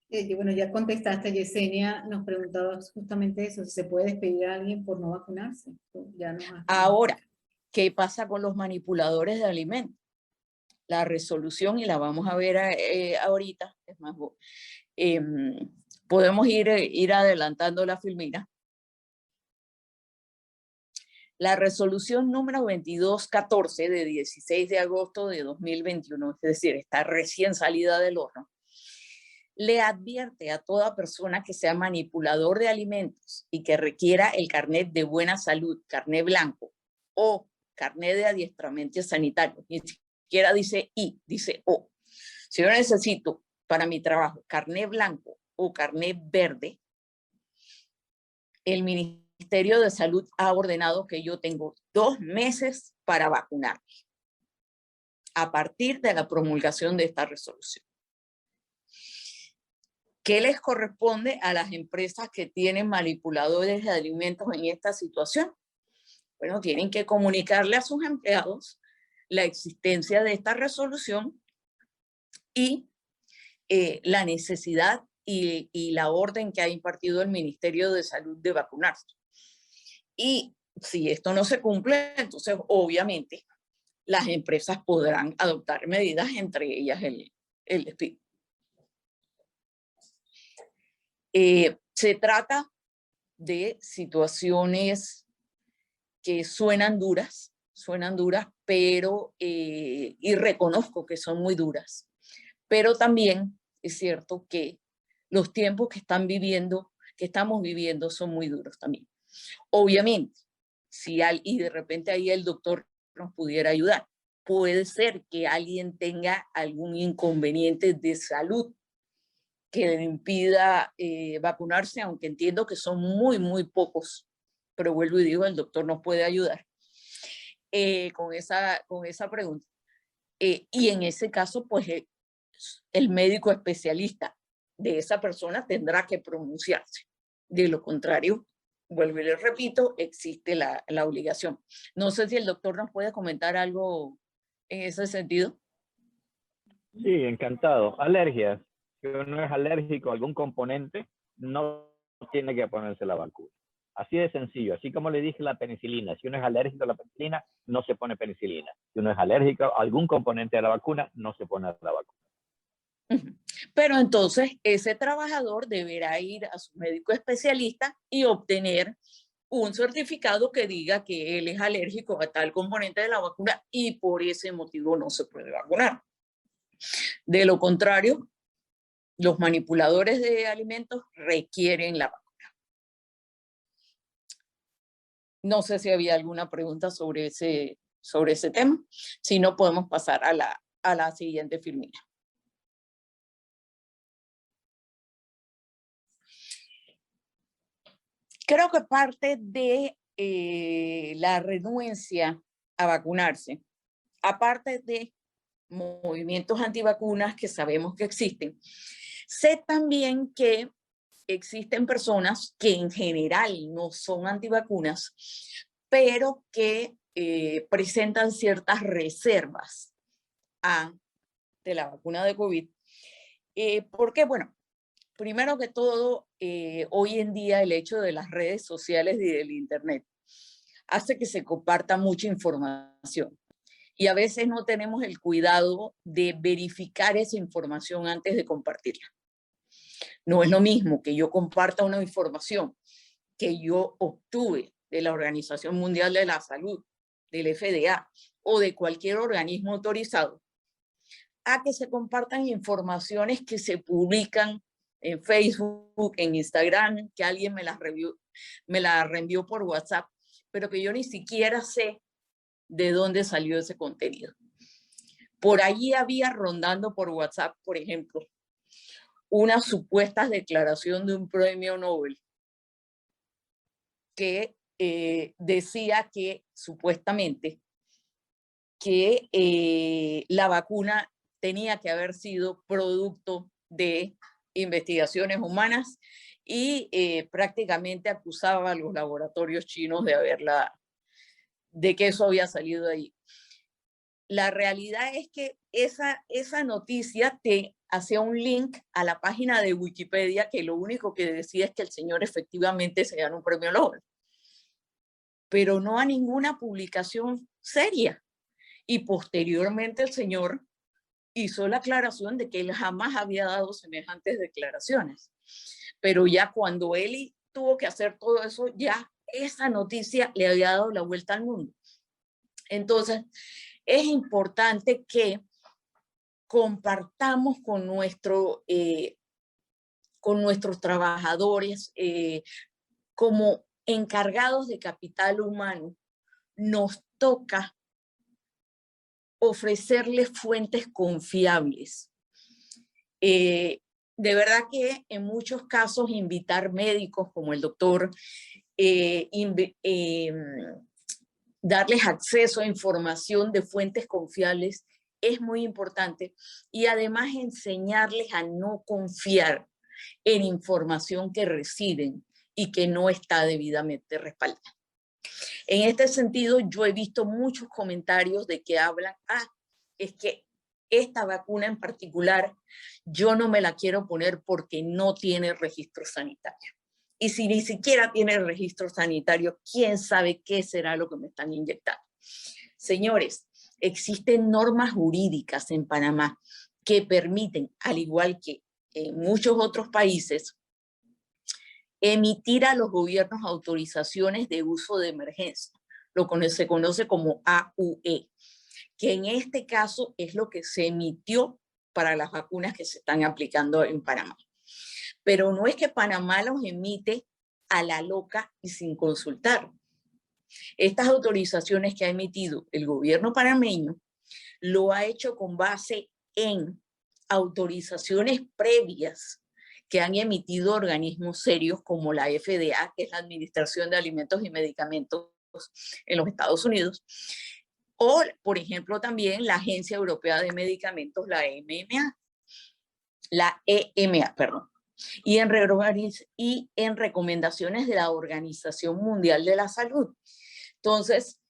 Speaker 2: Bueno, ya contestaste, Yesenia nos preguntaba justamente eso, si se puede despedir a alguien por no vacunarse. Ya
Speaker 4: Ahora, ¿qué pasa con los manipuladores de alimentos? La resolución, y la vamos a ver ahorita, es más, podemos ir adelantando la filmina. La resolución número 2214 de 16 de agosto de 2021, es decir, está recién salida del horno, le advierte a toda persona que sea manipulador de alimentos y que requiera el carnet de buena salud, carnet blanco o carnet de adiestramiento sanitario, ni siquiera dice I, dice O. Si yo necesito para mi trabajo carnet blanco o carnet verde, el Ministerio de Salud ha ordenado que yo tengo 2 meses para vacunarme a partir de la promulgación de esta resolución. ¿Qué les corresponde a las empresas que tienen manipuladores de alimentos en esta situación? Bueno, tienen que comunicarle a sus empleados la existencia de esta resolución y la necesidad y la orden que ha impartido el Ministerio de Salud de vacunarse. Y si esto no se cumple, entonces obviamente las empresas podrán adoptar medidas, entre ellas el despido. Se trata de situaciones que suenan duras, pero, y reconozco que son muy duras, pero también es cierto que los tiempos que estamos viviendo son muy duros también. Obviamente, y de repente ahí el doctor nos pudiera ayudar, puede ser que alguien tenga algún inconveniente de salud que le impida vacunarse, aunque entiendo que son muy, muy pocos, pero vuelvo y digo, el doctor nos puede ayudar con esa pregunta. Y en ese caso, pues el médico especialista de esa persona tendrá que pronunciarse. De lo contrario, vuelvo y les repito, existe la obligación. No sé si el doctor nos puede comentar algo en ese sentido.
Speaker 3: Sí, encantado. Alergias. Si uno es alérgico a algún componente, no tiene que ponerse la vacuna. Así de sencillo. Así como le dije la penicilina. Si uno es alérgico a la penicilina, no se pone penicilina. Si uno es alérgico a algún componente de la vacuna, no se pone la vacuna.
Speaker 4: Pero entonces ese trabajador deberá ir a su médico especialista y obtener un certificado que diga que él es alérgico a tal componente de la vacuna y por ese motivo no se puede vacunar. De lo contrario, los manipuladores de alimentos requieren la vacuna. No sé si había alguna pregunta sobre ese tema. Si no, podemos pasar a la siguiente filmina. Creo que parte de la renuencia a vacunarse, aparte de movimientos antivacunas que sabemos que existen, sé también que existen personas que en general no son antivacunas, pero que presentan ciertas reservas de la vacuna de COVID. Porque, bueno, primero que todo, hoy en día el hecho de las redes sociales y del internet hace que se comparta mucha información. Y a veces no tenemos el cuidado de verificar esa información antes de compartirla. No es lo mismo que yo comparta una información que yo obtuve de la Organización Mundial de la Salud, del FDA o de cualquier organismo autorizado, a que se compartan informaciones que se publican en Facebook, en Instagram, que alguien me la reenvió por WhatsApp, pero que yo ni siquiera sé de dónde salió ese contenido. Por allí había rondando por WhatsApp, por ejemplo, una supuesta declaración de un premio Nobel que decía que supuestamente que la vacuna tenía que haber sido producto de investigaciones humanas y prácticamente acusaba a los laboratorios chinos de que eso había salido de ahí. La realidad es que esa noticia te hacía un link a la página de Wikipedia que lo único que decía es que el señor efectivamente se ganó un premio Nobel, pero no a ninguna publicación seria. Y posteriormente el señor hizo la aclaración de que él jamás había dado semejantes declaraciones. Pero ya cuando él tuvo que hacer todo eso, ya esa noticia le había dado la vuelta al mundo. Entonces, es importante que compartamos con nuestros trabajadores como encargados de capital humano. Nos toca ofrecerles fuentes confiables. De verdad que en muchos casos invitar médicos como el doctor, darles acceso a información de fuentes confiables es muy importante y además enseñarles a no confiar en información que reciben y que no está debidamente respaldada. En este sentido, yo he visto muchos comentarios de que hablan, es que esta vacuna en particular yo no me la quiero poner porque no tiene registro sanitario. Y si ni siquiera tiene registro sanitario, ¿quién sabe qué será lo que me están inyectando? Señores, existen normas jurídicas en Panamá que permiten, al igual que en muchos otros países, emitir a los gobiernos autorizaciones de uso de emergencia, lo que se conoce como AUE, que en este caso es lo que se emitió para las vacunas que se están aplicando en Panamá. Pero no es que Panamá los emite a la loca y sin consultar. Estas autorizaciones que ha emitido el gobierno panameño lo ha hecho con base en autorizaciones previas que han emitido organismos serios como la FDA, que es la Administración de Alimentos y Medicamentos en los Estados Unidos, o, por ejemplo, también la Agencia Europea de Medicamentos, la EMA, perdón. Y en recomendaciones de la Organización Mundial de la Salud. Entonces,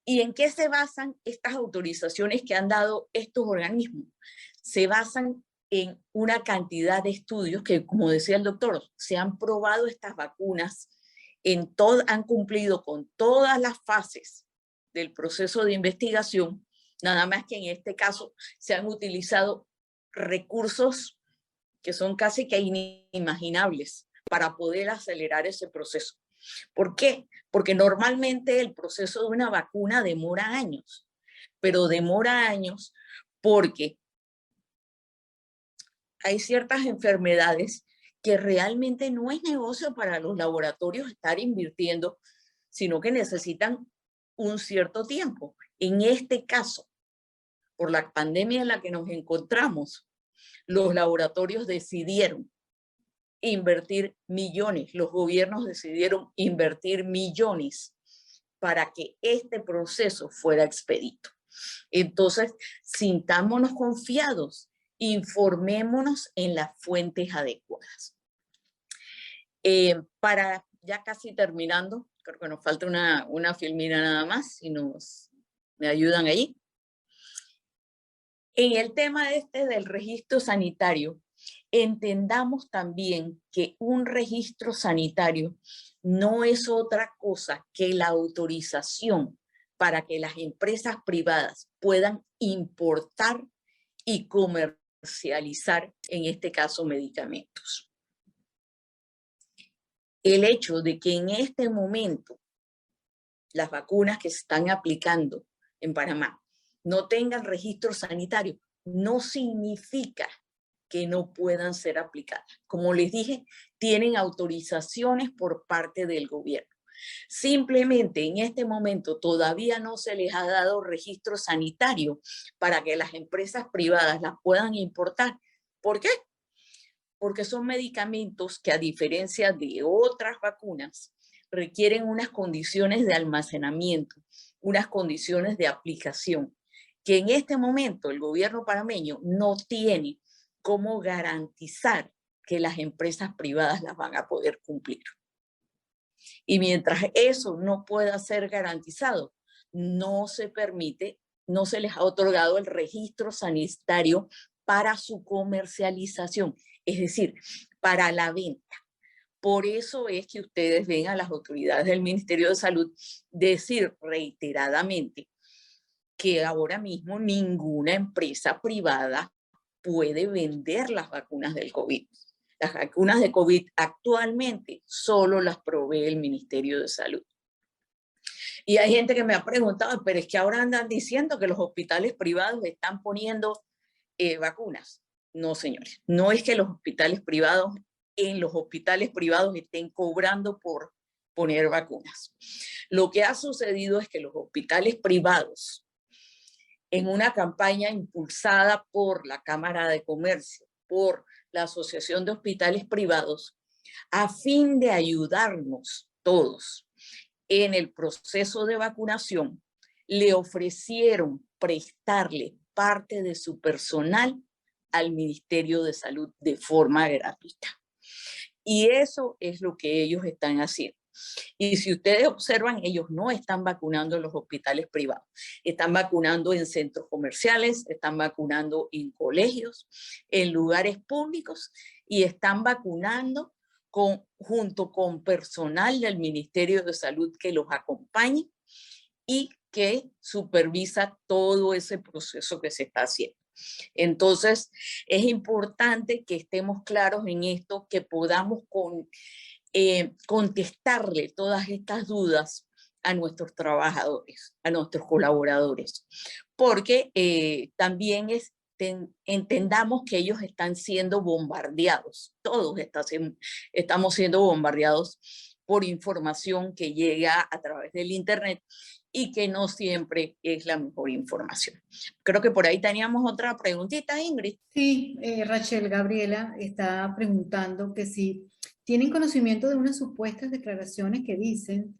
Speaker 4: ¿y en qué se basan estas autorizaciones que han dado estos organismos? Se basan en una cantidad de estudios que, como decía el doctor, se han probado estas vacunas, han cumplido con todas las fases del proceso de investigación, nada más que en este caso se han utilizado recursos que son casi que inimaginables para poder acelerar ese proceso. ¿Por qué? Porque normalmente el proceso de una vacuna demora años, pero demora años porque hay ciertas enfermedades que realmente no es negocio para los laboratorios estar invirtiendo, sino que necesitan un cierto tiempo. En este caso, por la pandemia en la que nos encontramos, los laboratorios decidieron invertir millones, los gobiernos decidieron invertir millones para que este proceso fuera expedito. Entonces, sintámonos confiados, informémonos en las fuentes adecuadas. Para ya casi terminando, creo que nos falta una filmina nada más, si me ayudan ahí. En el tema del registro sanitario, entendamos también que un registro sanitario no es otra cosa que la autorización para que las empresas privadas puedan importar y comercializar, en este caso, medicamentos. El hecho de que en este momento las vacunas que se están aplicando en Panamá no tengan registro sanitario no significa que no puedan ser aplicadas. Como les dije, tienen autorizaciones por parte del gobierno. Simplemente en este momento todavía no se les ha dado registro sanitario para que las empresas privadas las puedan importar. ¿Por qué? Porque son medicamentos que, a diferencia de otras vacunas, requieren unas condiciones de almacenamiento, unas condiciones de aplicación, que en este momento el gobierno panameño no tiene cómo garantizar que las empresas privadas las van a poder cumplir. Y mientras eso no pueda ser garantizado, no se permite, no se les ha otorgado el registro sanitario para su comercialización, es decir, para la venta. Por eso es que ustedes ven a las autoridades del Ministerio de Salud decir reiteradamente que ahora mismo ninguna empresa privada puede vender las vacunas del COVID. Las vacunas de COVID actualmente solo las provee el Ministerio de Salud. Y hay gente que me ha preguntado, pero es que ahora andan diciendo que los hospitales privados están poniendo vacunas. No, señores, no es que los hospitales privados, en los hospitales privados estén cobrando por poner vacunas. Lo que ha sucedido es que los hospitales privados, en una campaña impulsada por la Cámara de Comercio, por la Asociación de Hospitales Privados, a fin de ayudarnos todos en el proceso de vacunación, le ofrecieron prestarle parte de su personal al Ministerio de Salud de forma gratuita. Y eso es lo que ellos están haciendo. Y si ustedes observan, ellos no están vacunando en los hospitales privados. Están vacunando en centros comerciales, están vacunando en colegios, en lugares públicos, y están vacunando junto con personal del Ministerio de Salud que los acompañe y que supervisa todo ese proceso que se está haciendo. Entonces, es importante que estemos claros en esto, que podamos contestarle todas estas dudas a nuestros trabajadores, a nuestros colaboradores, porque también entendamos que ellos están siendo bombardeados, todos estamos siendo bombardeados por información que llega a través del internet y que no siempre es la mejor información. Creo que por ahí teníamos otra preguntita, Ingrid.
Speaker 2: Sí, Rachel Gabriela está preguntando que si tienen conocimiento de unas supuestas declaraciones que dicen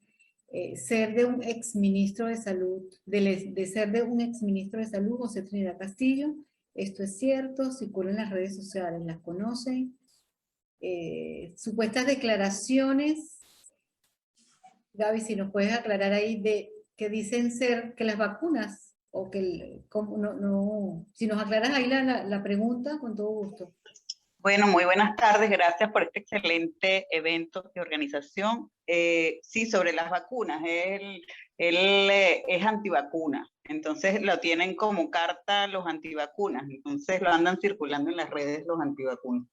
Speaker 2: ser de un exministro de salud, de ser de un exministro de salud, José Trinidad Castillo. ¿Esto es cierto? Circula en las redes sociales, ¿las conocen? Supuestas declaraciones, Gaby, si nos puedes aclarar ahí, de que dicen ser que las vacunas, o que si nos aclaras ahí la pregunta, con todo gusto.
Speaker 5: Bueno, muy buenas tardes, gracias por este excelente evento de organización. Sí, sobre las vacunas, él es antivacuna, entonces lo tienen como carta los antivacunas, entonces lo andan circulando en las redes los antivacunas.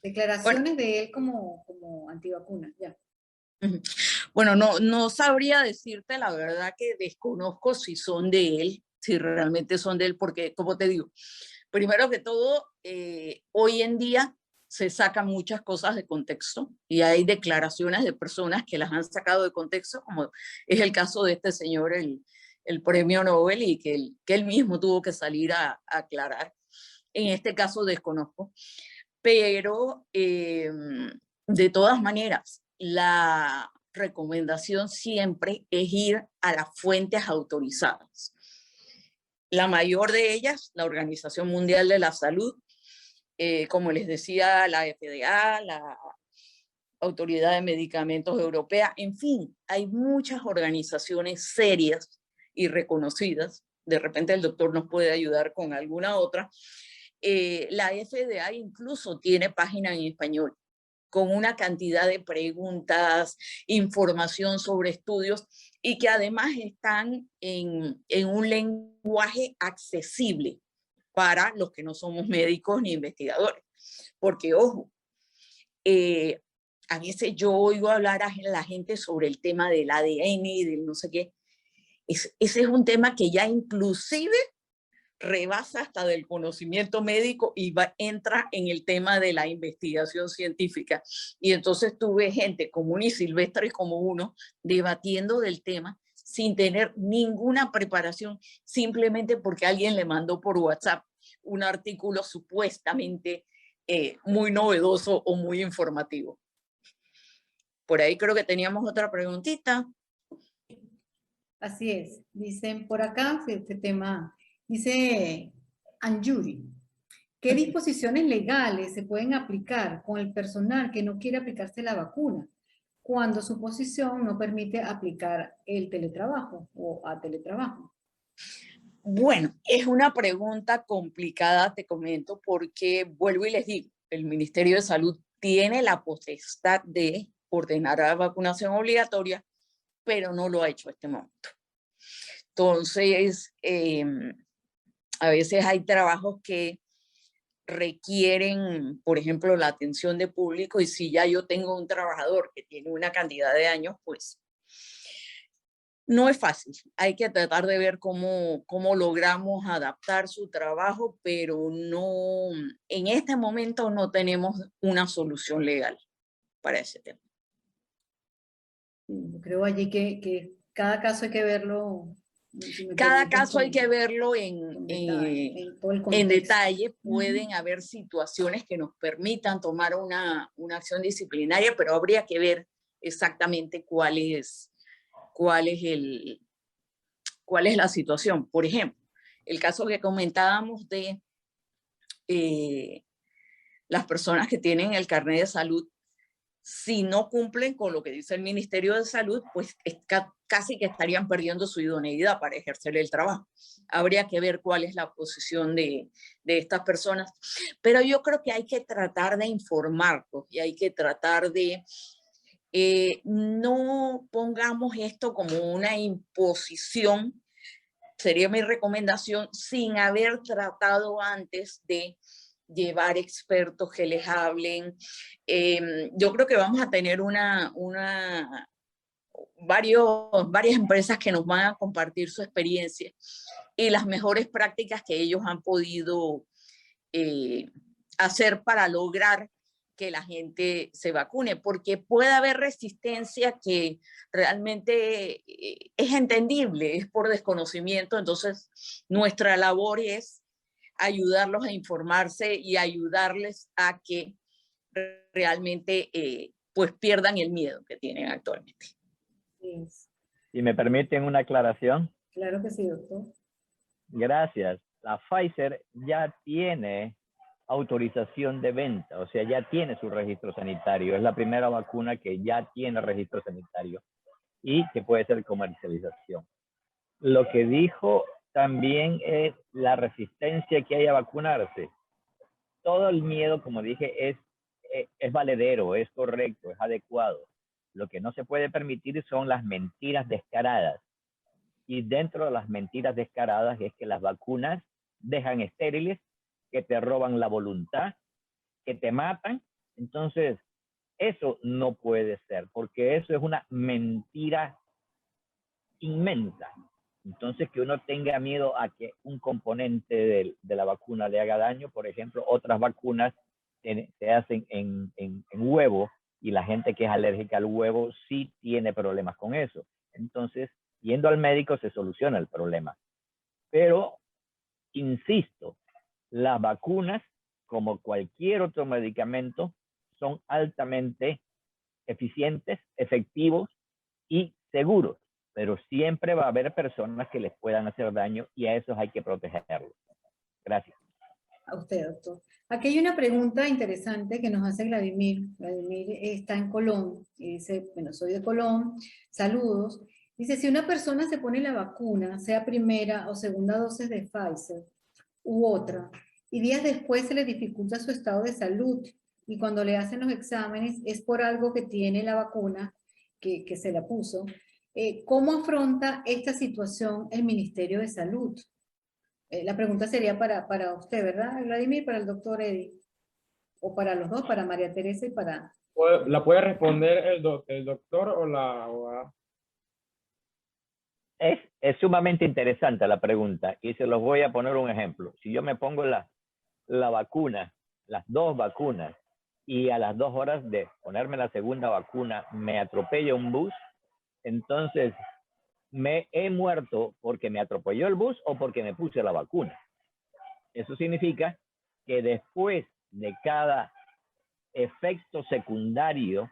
Speaker 2: Declaraciones de él como antivacunas, ya.
Speaker 4: Bueno, no sabría decirte la verdad, que desconozco si son de él, si realmente son de él, porque como te digo, primero que todo, hoy en día se sacan muchas cosas de contexto y hay declaraciones de personas que las han sacado de contexto, como es el caso de este señor, el premio Nobel, y que él mismo tuvo que salir a aclarar. En este caso desconozco, pero de todas maneras, la recomendación siempre es ir a las fuentes autorizadas. La mayor de ellas, la Organización Mundial de la Salud, como les decía, la FDA, la Autoridad de Medicamentos Europea, en fin, hay muchas organizaciones serias y reconocidas. De repente el doctor nos puede ayudar con alguna otra. La FDA incluso tiene página en español con una cantidad de preguntas, información sobre estudios, y que además están en un lenguaje accesible para los que no somos médicos ni investigadores. Porque, ojo, a veces yo oigo hablar a la gente sobre el tema del ADN y del no sé qué. Ese es un tema que ya inclusive rebasa hasta del conocimiento médico y entra en el tema de la investigación científica. Y entonces tuve gente común y silvestre como uno debatiendo del tema sin tener ninguna preparación, simplemente porque alguien le mandó por WhatsApp un artículo supuestamente muy novedoso o muy informativo. Por ahí creo que teníamos otra preguntita.
Speaker 2: Así es, dicen por acá, este tema, dice Anjuri, ¿qué disposiciones legales se pueden aplicar con el personal que no quiere aplicarse la vacuna cuando su posición no permite aplicar el teletrabajo o a teletrabajo?
Speaker 4: Bueno, es una pregunta complicada, te comento, porque vuelvo y les digo, el Ministerio de Salud tiene la potestad de ordenar la vacunación obligatoria, pero no lo ha hecho en este momento. Entonces, a veces hay trabajos que requieren, por ejemplo, la atención de público, y si ya yo tengo un trabajador que tiene una cantidad de años, pues no es fácil. Hay que tratar de ver cómo logramos adaptar su trabajo, pero no, en este momento no tenemos una solución legal para ese tema.
Speaker 2: Yo creo allí que cada caso hay que verlo.
Speaker 4: Cada caso hay que verlo en detalle. Pueden haber situaciones que nos permitan tomar una acción disciplinaria, pero habría que ver exactamente cuál es la situación. Por ejemplo, el caso que comentábamos de las personas que tienen el carnet de salud, si no cumplen con lo que dice el Ministerio de Salud, pues casi que estarían perdiendo su idoneidad para ejercer el trabajo. Habría que ver cuál es la posición de estas personas, pero yo creo que hay que tratar de informarlos y hay que tratar de no pongamos esto como una imposición, sería mi recomendación, sin haber tratado antes de llevar expertos que les hablen. Yo creo que vamos a tener varias empresas que nos van a compartir su experiencia y las mejores prácticas que ellos han podido hacer para lograr que la gente se vacune, porque puede haber resistencia que realmente es entendible, es por desconocimiento. Entonces nuestra labor es ayudarlos a informarse y ayudarles a que realmente pues pierdan el miedo que tienen actualmente.
Speaker 3: Si me permiten una aclaración.
Speaker 2: Claro que sí, doctor.
Speaker 3: Gracias. La Pfizer ya tiene autorización de venta, o sea, ya tiene su registro sanitario. Es la primera vacuna que ya tiene registro sanitario y que puede ser comercialización. Lo que dijo también es la resistencia que hay a vacunarse. Todo el miedo, como dije, es valedero, es correcto, es adecuado. Lo que no se puede permitir son las mentiras descaradas. Y dentro de las mentiras descaradas es que las vacunas dejan estériles, que te roban la voluntad, que te matan. Entonces, eso no puede ser, porque eso es una mentira inmensa. Entonces, que uno tenga miedo a que un componente de la vacuna le haga daño. Por ejemplo, otras vacunas se hacen en huevo, y la gente que es alérgica al huevo sí tiene problemas con eso. Entonces, yendo al médico se soluciona el problema. Pero, insisto, las vacunas, como cualquier otro medicamento, son altamente eficientes, efectivos y seguros, pero siempre va a haber personas que les puedan hacer daño, y a esos hay que protegerlos. Gracias.
Speaker 2: A usted, doctor. Aquí hay una pregunta interesante que nos hace Vladimir. Vladimir está en Colón y dice, bueno, soy de Colón, saludos. Dice, si una persona se pone la vacuna, sea primera o segunda dosis de Pfizer u otra, y días después se le dificulta su estado de salud, y cuando le hacen los exámenes es por algo que tiene la vacuna, que se la puso, ¿cómo afronta esta situación el Ministerio de Salud? La pregunta sería para usted, ¿verdad, Vladimir? Para el doctor Eddie. O para los dos, para María Teresa y para...
Speaker 6: ¿La puede responder el doctor o la abogada?
Speaker 3: Es sumamente interesante la pregunta, y se los voy a poner un ejemplo. Si yo me pongo la vacuna, las dos vacunas, y a las 2 horas de ponerme la segunda vacuna me atropella un bus, entonces me he muerto porque me atropelló el bus o porque me puse la vacuna. Eso significa que después de cada efecto secundario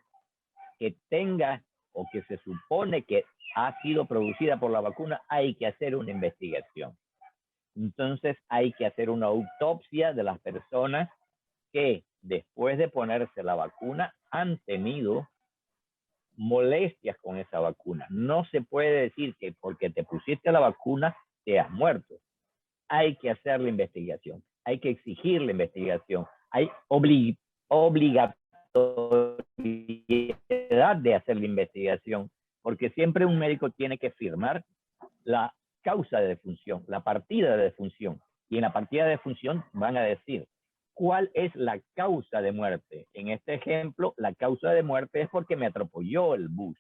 Speaker 3: que tenga o que se supone que ha sido producida por la vacuna, hay que hacer una investigación. Entonces hay que hacer una autopsia de las personas que después de ponerse la vacuna han tenido molestias con esa vacuna. No se puede decir que porque te pusiste la vacuna te has muerto. Hay que hacer la investigación, hay que exigir la investigación, hay obligatoriedad de hacer la investigación, porque siempre un médico tiene que firmar la causa de defunción, la partida de defunción, y en la partida de defunción van a decir cuál es la causa de muerte. En este ejemplo, la causa de muerte es porque me atropelló el bus.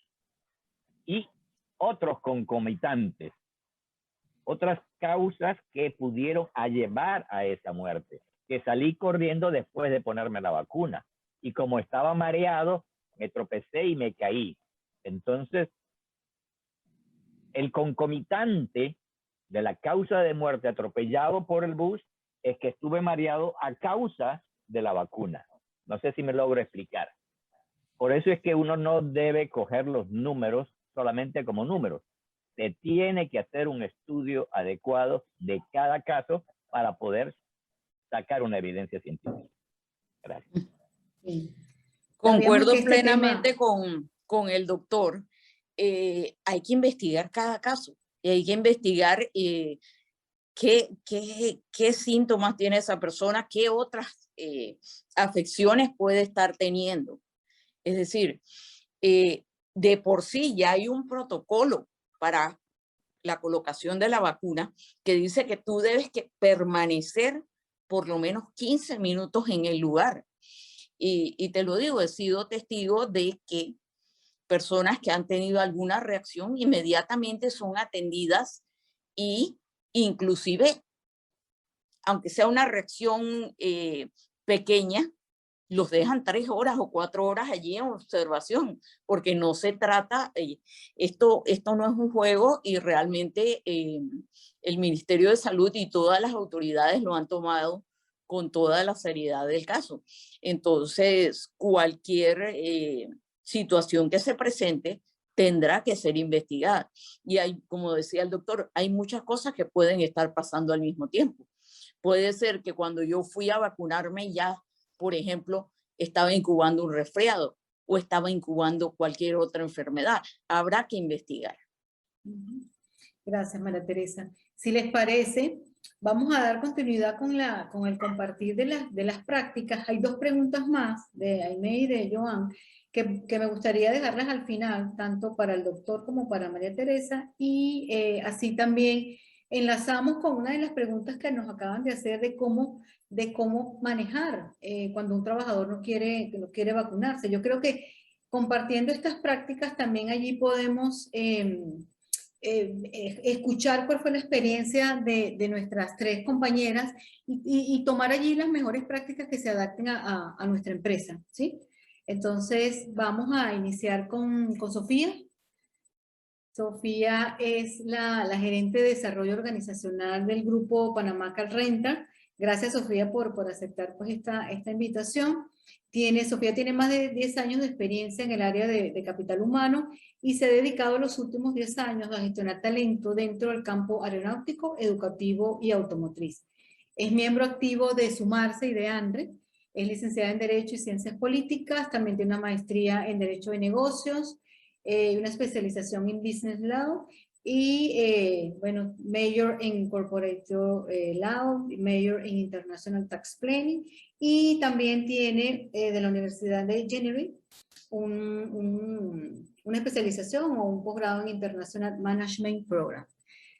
Speaker 3: Y otros concomitantes, otras causas que pudieron llevar a esa muerte, que salí corriendo después de ponerme la vacuna, y como estaba mareado, me tropecé y me caí. Entonces, el concomitante de la causa de muerte atropellado por el bus es que estuve mareado a causa de la vacuna. No sé si me logro explicar. Por eso es que uno no debe coger los números solamente como números. Se tiene que hacer un estudio adecuado de cada caso para poder sacar una evidencia científica. Gracias.
Speaker 2: Sí.
Speaker 4: Concuerdo
Speaker 2: Este
Speaker 4: plenamente
Speaker 2: tema...
Speaker 4: con el doctor. Hay que investigar cada caso y hay que investigar qué síntomas tiene esa persona, qué otras afecciones puede estar teniendo. Es decir, de por sí ya hay un protocolo para la colocación de la vacuna que dice que tú debes permanecer por lo menos 15 minutos en el lugar. Y te lo digo, he sido testigo de que personas que han tenido alguna reacción inmediatamente son atendidas, y inclusive, aunque sea una reacción pequeña, los dejan 3 horas o 4 horas allí en observación, porque no se trata, esto no es un juego, y realmente el Ministerio de Salud y todas las autoridades lo han tomado con toda la seriedad del caso. Entonces, cualquier situación que se presente tendrá que ser investigada. Y hay, como decía el doctor, hay muchas cosas que pueden estar pasando al mismo tiempo. Puede ser que cuando yo fui a vacunarme ya, por ejemplo, estaba incubando un resfriado o estaba incubando cualquier otra enfermedad. Habrá que investigar.
Speaker 2: Gracias, María Teresa. Si les parece, vamos a dar continuidad con el compartir de las prácticas. Hay 2 preguntas más de Aimee y de Joan que me gustaría dejarlas al final, tanto para el doctor como para María Teresa, y así también enlazamos con una de las preguntas que nos acaban de hacer de cómo manejar cuando un trabajador no quiere vacunarse. Yo creo que compartiendo estas prácticas también allí podemos escuchar cuál fue la experiencia de nuestras 3 compañeras y tomar allí las mejores prácticas que se adapten a nuestra empresa, ¿sí? Entonces vamos a iniciar con Sofía. Sofía es la gerente de desarrollo organizacional del grupo Panamá Car Rental. Gracias, Sofía, por aceptar pues, esta invitación. Sofía tiene más de 10 años de experiencia en el área de capital humano y se ha dedicado los últimos 10 años a gestionar talento dentro del campo aeronáutico, educativo y automotriz. Es miembro activo de Sumarse y de ANDRE. Es licenciada en Derecho y Ciencias Políticas. También tiene una maestría en Derecho de Negocios, una especialización en Business Law y, bueno, Major en Corporate Law, Major en International Tax Planning, y también tiene de la Universidad de Geneva una especialización o un posgrado en International Management Program.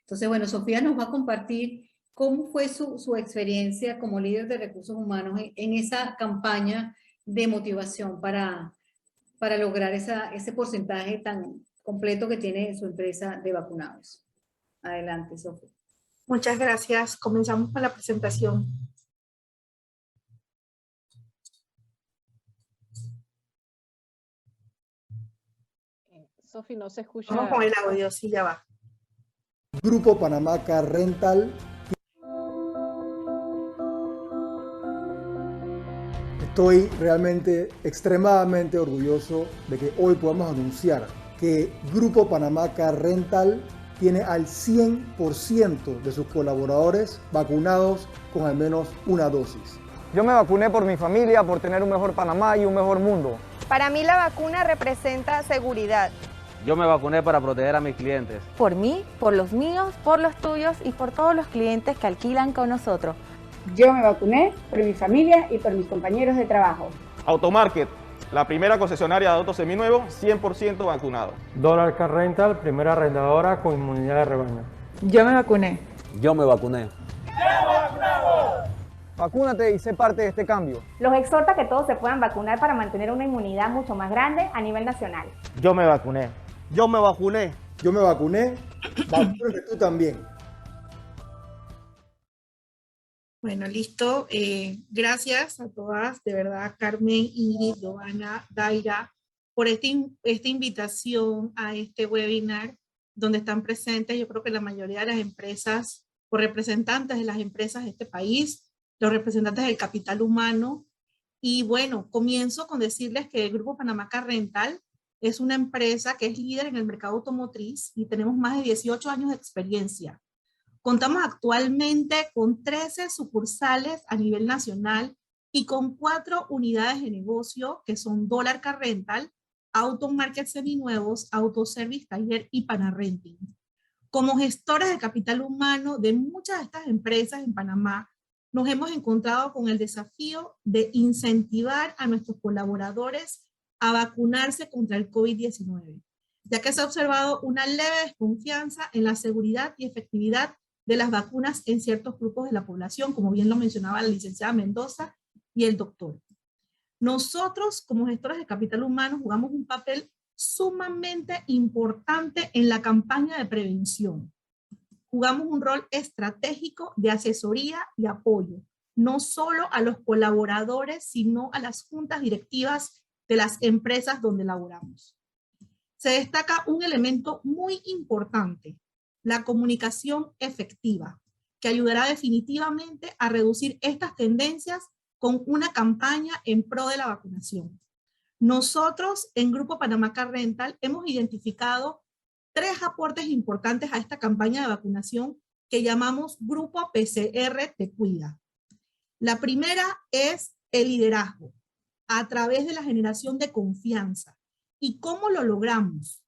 Speaker 2: Entonces, bueno, Sofía nos va a compartir cómo fue su experiencia como líder de recursos humanos en esa campaña de motivación para lograr ese porcentaje tan completo que tiene su empresa de vacunados. Adelante, Sofía.
Speaker 7: Muchas gracias. Comenzamos con la presentación.
Speaker 8: Sofi, no se escucha.
Speaker 7: Vamos con el audio, sí, ya va.
Speaker 9: Grupo Panamá Car Rental. Estoy realmente extremadamente orgulloso de que hoy podamos anunciar que Grupo Panamá Car Rental tiene al 100% de sus colaboradores vacunados con al menos una dosis.
Speaker 10: Yo me vacuné por mi familia, por tener un mejor Panamá y un mejor mundo.
Speaker 11: Para mí la vacuna representa seguridad.
Speaker 12: Yo me vacuné para proteger a mis clientes.
Speaker 13: Por mí, por los míos, por los tuyos y por todos los clientes que alquilan con nosotros.
Speaker 14: Yo me vacuné por mi familia y por mis compañeros de trabajo.
Speaker 15: Automarket, la primera concesionaria de autos seminuevos, 100% vacunado.
Speaker 6: Dollar Car Rental, primera arrendadora con inmunidad de rebaño.
Speaker 16: Yo me vacuné.
Speaker 12: Yo me vacuné.
Speaker 10: Vacúnate y sé parte de este cambio.
Speaker 17: Los exhorto a que todos se puedan vacunar para mantener una inmunidad mucho más grande a nivel nacional.
Speaker 18: Yo me vacuné.
Speaker 9: Yo me vacuné. Yo me vacuné. Vacúnate tú también.
Speaker 7: Bueno, listo. Gracias a todas, de verdad, Carmen, Ingrid, Giovanna, Daira, por esta invitación a este webinar donde están presentes, yo creo que la mayoría de las empresas, o representantes de las empresas de este país, los representantes del capital humano. Y bueno, comienzo con decirles que el Grupo Panamá Car Rental es una empresa que es líder en el mercado automotriz y tenemos más de 18 años de experiencia. Contamos actualmente con 13 sucursales a nivel nacional y con 4 unidades de negocio que son Dollar Car Rental, Automarket Seminuevos, Autoservice Taller y Panarenting. Como gestores de capital humano de muchas de estas empresas en Panamá, nos hemos encontrado con el desafío de incentivar a nuestros colaboradores a vacunarse contra el COVID-19, ya que se ha observado una leve desconfianza en la seguridad y efectividad de las vacunas en ciertos grupos de la población, como bien lo mencionaba la licenciada Mendoza y el doctor. Nosotros, como gestores de capital humano, jugamos un papel sumamente importante en la campaña de prevención. Jugamos un rol estratégico de asesoría y apoyo, no solo a los colaboradores, sino a las juntas directivas de las empresas donde laboramos. Se destaca un elemento muy importante, la comunicación efectiva, que ayudará definitivamente a reducir estas tendencias con una campaña en pro de la vacunación. Nosotros, en Grupo Panamá Car Rental, hemos identificado 3 aportes importantes a esta campaña de vacunación que llamamos Grupo PCR Te Cuida. La primera es el liderazgo, a través de la generación de confianza. ¿Y cómo lo logramos?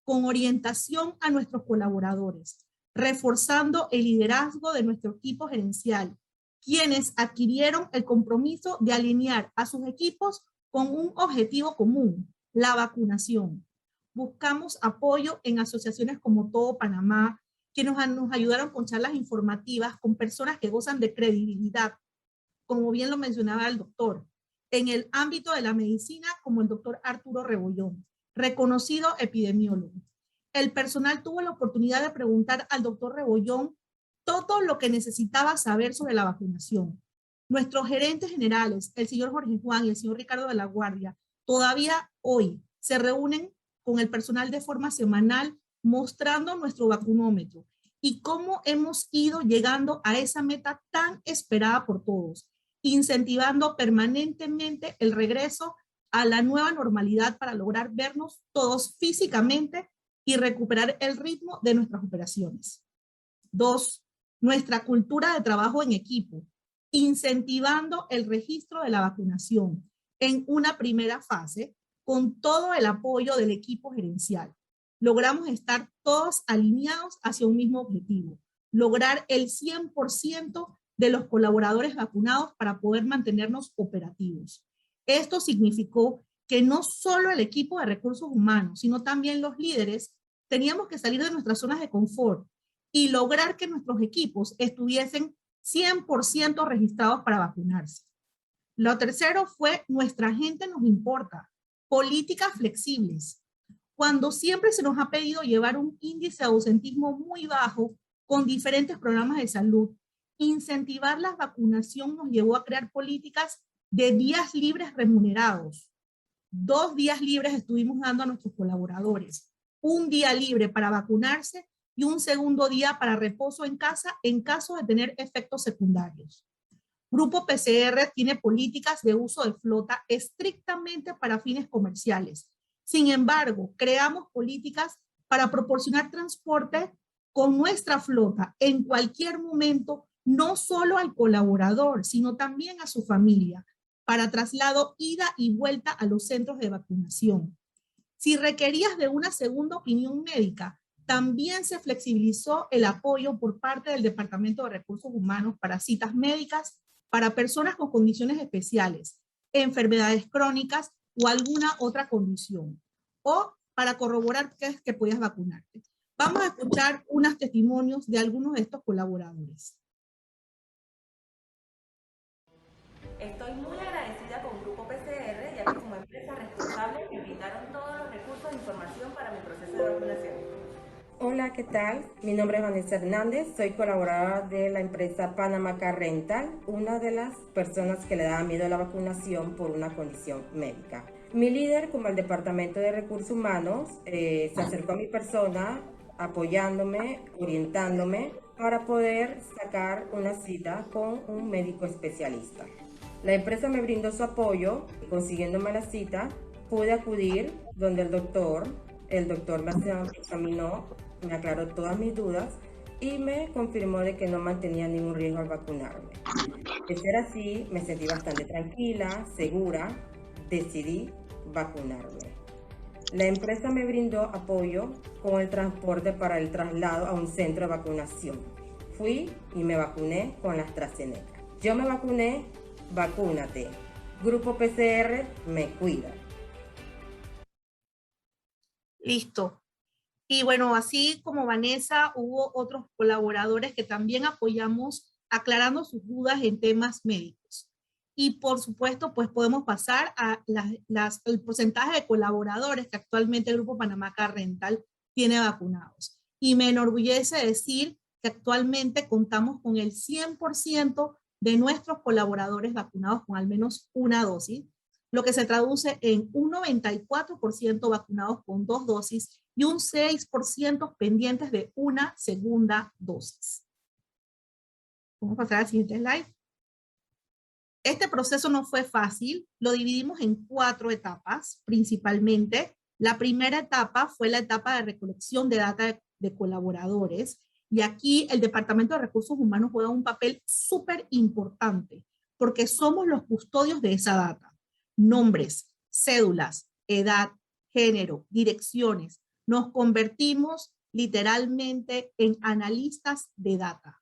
Speaker 7: Con orientación a nuestros colaboradores, reforzando el liderazgo de nuestro equipo gerencial, quienes adquirieron el compromiso de alinear a sus equipos con un objetivo común, la vacunación. Buscamos apoyo en asociaciones como Todo Panamá, quienes nos ayudaron con charlas informativas con personas que gozan de credibilidad, como bien lo mencionaba el doctor, en el ámbito de la medicina, como el doctor Arturo Rebollón, reconocido epidemiólogo. El personal tuvo la oportunidad de preguntar al doctor Rebollón todo lo que necesitaba saber sobre la vacunación. Nuestros gerentes generales, el señor Jorge Juan y el señor Ricardo de la Guardia, todavía hoy se reúnen con el personal de forma semanal mostrando nuestro vacunómetro y cómo hemos ido llegando a esa meta tan esperada por todos, incentivando permanentemente el regreso a la nueva normalidad para lograr vernos todos físicamente y recuperar el ritmo de nuestras operaciones. 2. Nuestra cultura de trabajo en equipo, incentivando el registro de la vacunación en una primera fase con todo el apoyo del equipo gerencial. Logramos estar todos alineados hacia un mismo objetivo, lograr el 100% de los colaboradores vacunados para poder mantenernos operativos. Esto significó que no solo el equipo de recursos humanos, sino también los líderes, teníamos que salir de nuestras zonas de confort y lograr que nuestros equipos estuviesen 100% registrados para vacunarse. Lo tercero fue nuestra gente nos importa, políticas flexibles. Cuando siempre se nos ha pedido llevar un índice de ausentismo muy bajo con diferentes programas de salud, incentivar la vacunación nos llevó a crear políticas de días libres remunerados. 2 días libres estuvimos dando a nuestros colaboradores. Un día libre para vacunarse y un segundo día para reposo en casa en caso de tener efectos secundarios. Grupo PCR tiene políticas de uso de flota estrictamente para fines comerciales. Sin embargo, creamos políticas para proporcionar transporte con nuestra flota en cualquier momento, no solo al colaborador, sino también a su familia, para traslado, ida y vuelta a los centros de vacunación. Si requerías de una segunda opinión médica, también se flexibilizó el apoyo por parte del Departamento de Recursos Humanos para citas médicas para personas con condiciones especiales, enfermedades crónicas o alguna otra condición, o para corroborar que podías vacunarte. Vamos a escuchar unos testimonios de algunos de estos colaboradores.
Speaker 8: Estoy muy agradecida con Grupo PCR, ya que como empresa responsable me brindaron todos los recursos de información para mi proceso de vacunación.
Speaker 16: Hola, ¿qué tal? Mi nombre es Vanessa Hernández, soy colaboradora de la empresa Panama Car Rental, una de las personas que le daba miedo a la vacunación por una condición médica. Mi líder, como el Departamento de Recursos Humanos, se acercó a mi persona apoyándome, orientándome para poder sacar una cita con un médico especialista. La empresa me brindó su apoyo, consiguiéndome la cita, pude acudir donde el doctor me examinó, me aclaró todas mis dudas y me confirmó de que no mantenía ningún riesgo al vacunarme. De ser así, me sentí bastante tranquila, segura, decidí vacunarme. La empresa me brindó apoyo con el transporte para el traslado a un centro de vacunación. Fui y me vacuné con la AstraZeneca. Yo me vacuné, vacúnate. Grupo PCR me cuida.
Speaker 7: Listo. Y bueno, así como Vanessa, hubo otros colaboradores que también apoyamos aclarando sus dudas en temas médicos. Y por supuesto, pues podemos pasar a el porcentaje de colaboradores que actualmente el Grupo Panama Car Rental tiene vacunados. Y me enorgullece decir que actualmente contamos con el 100% de nuestros colaboradores vacunados con al menos una dosis, lo que se traduce en un 94% vacunados con 2 dosis y un 6% pendientes de una segunda dosis. Vamos a pasar al siguiente slide. Este proceso no fue fácil, lo dividimos en 4 etapas principalmente. La primera etapa fue la etapa de recolección de data de colaboradores, y aquí el Departamento de Recursos Humanos juega un papel súper importante, porque somos los custodios de esa data. Nombres, cédulas, edad, género, direcciones. Nos convertimos literalmente en analistas de data.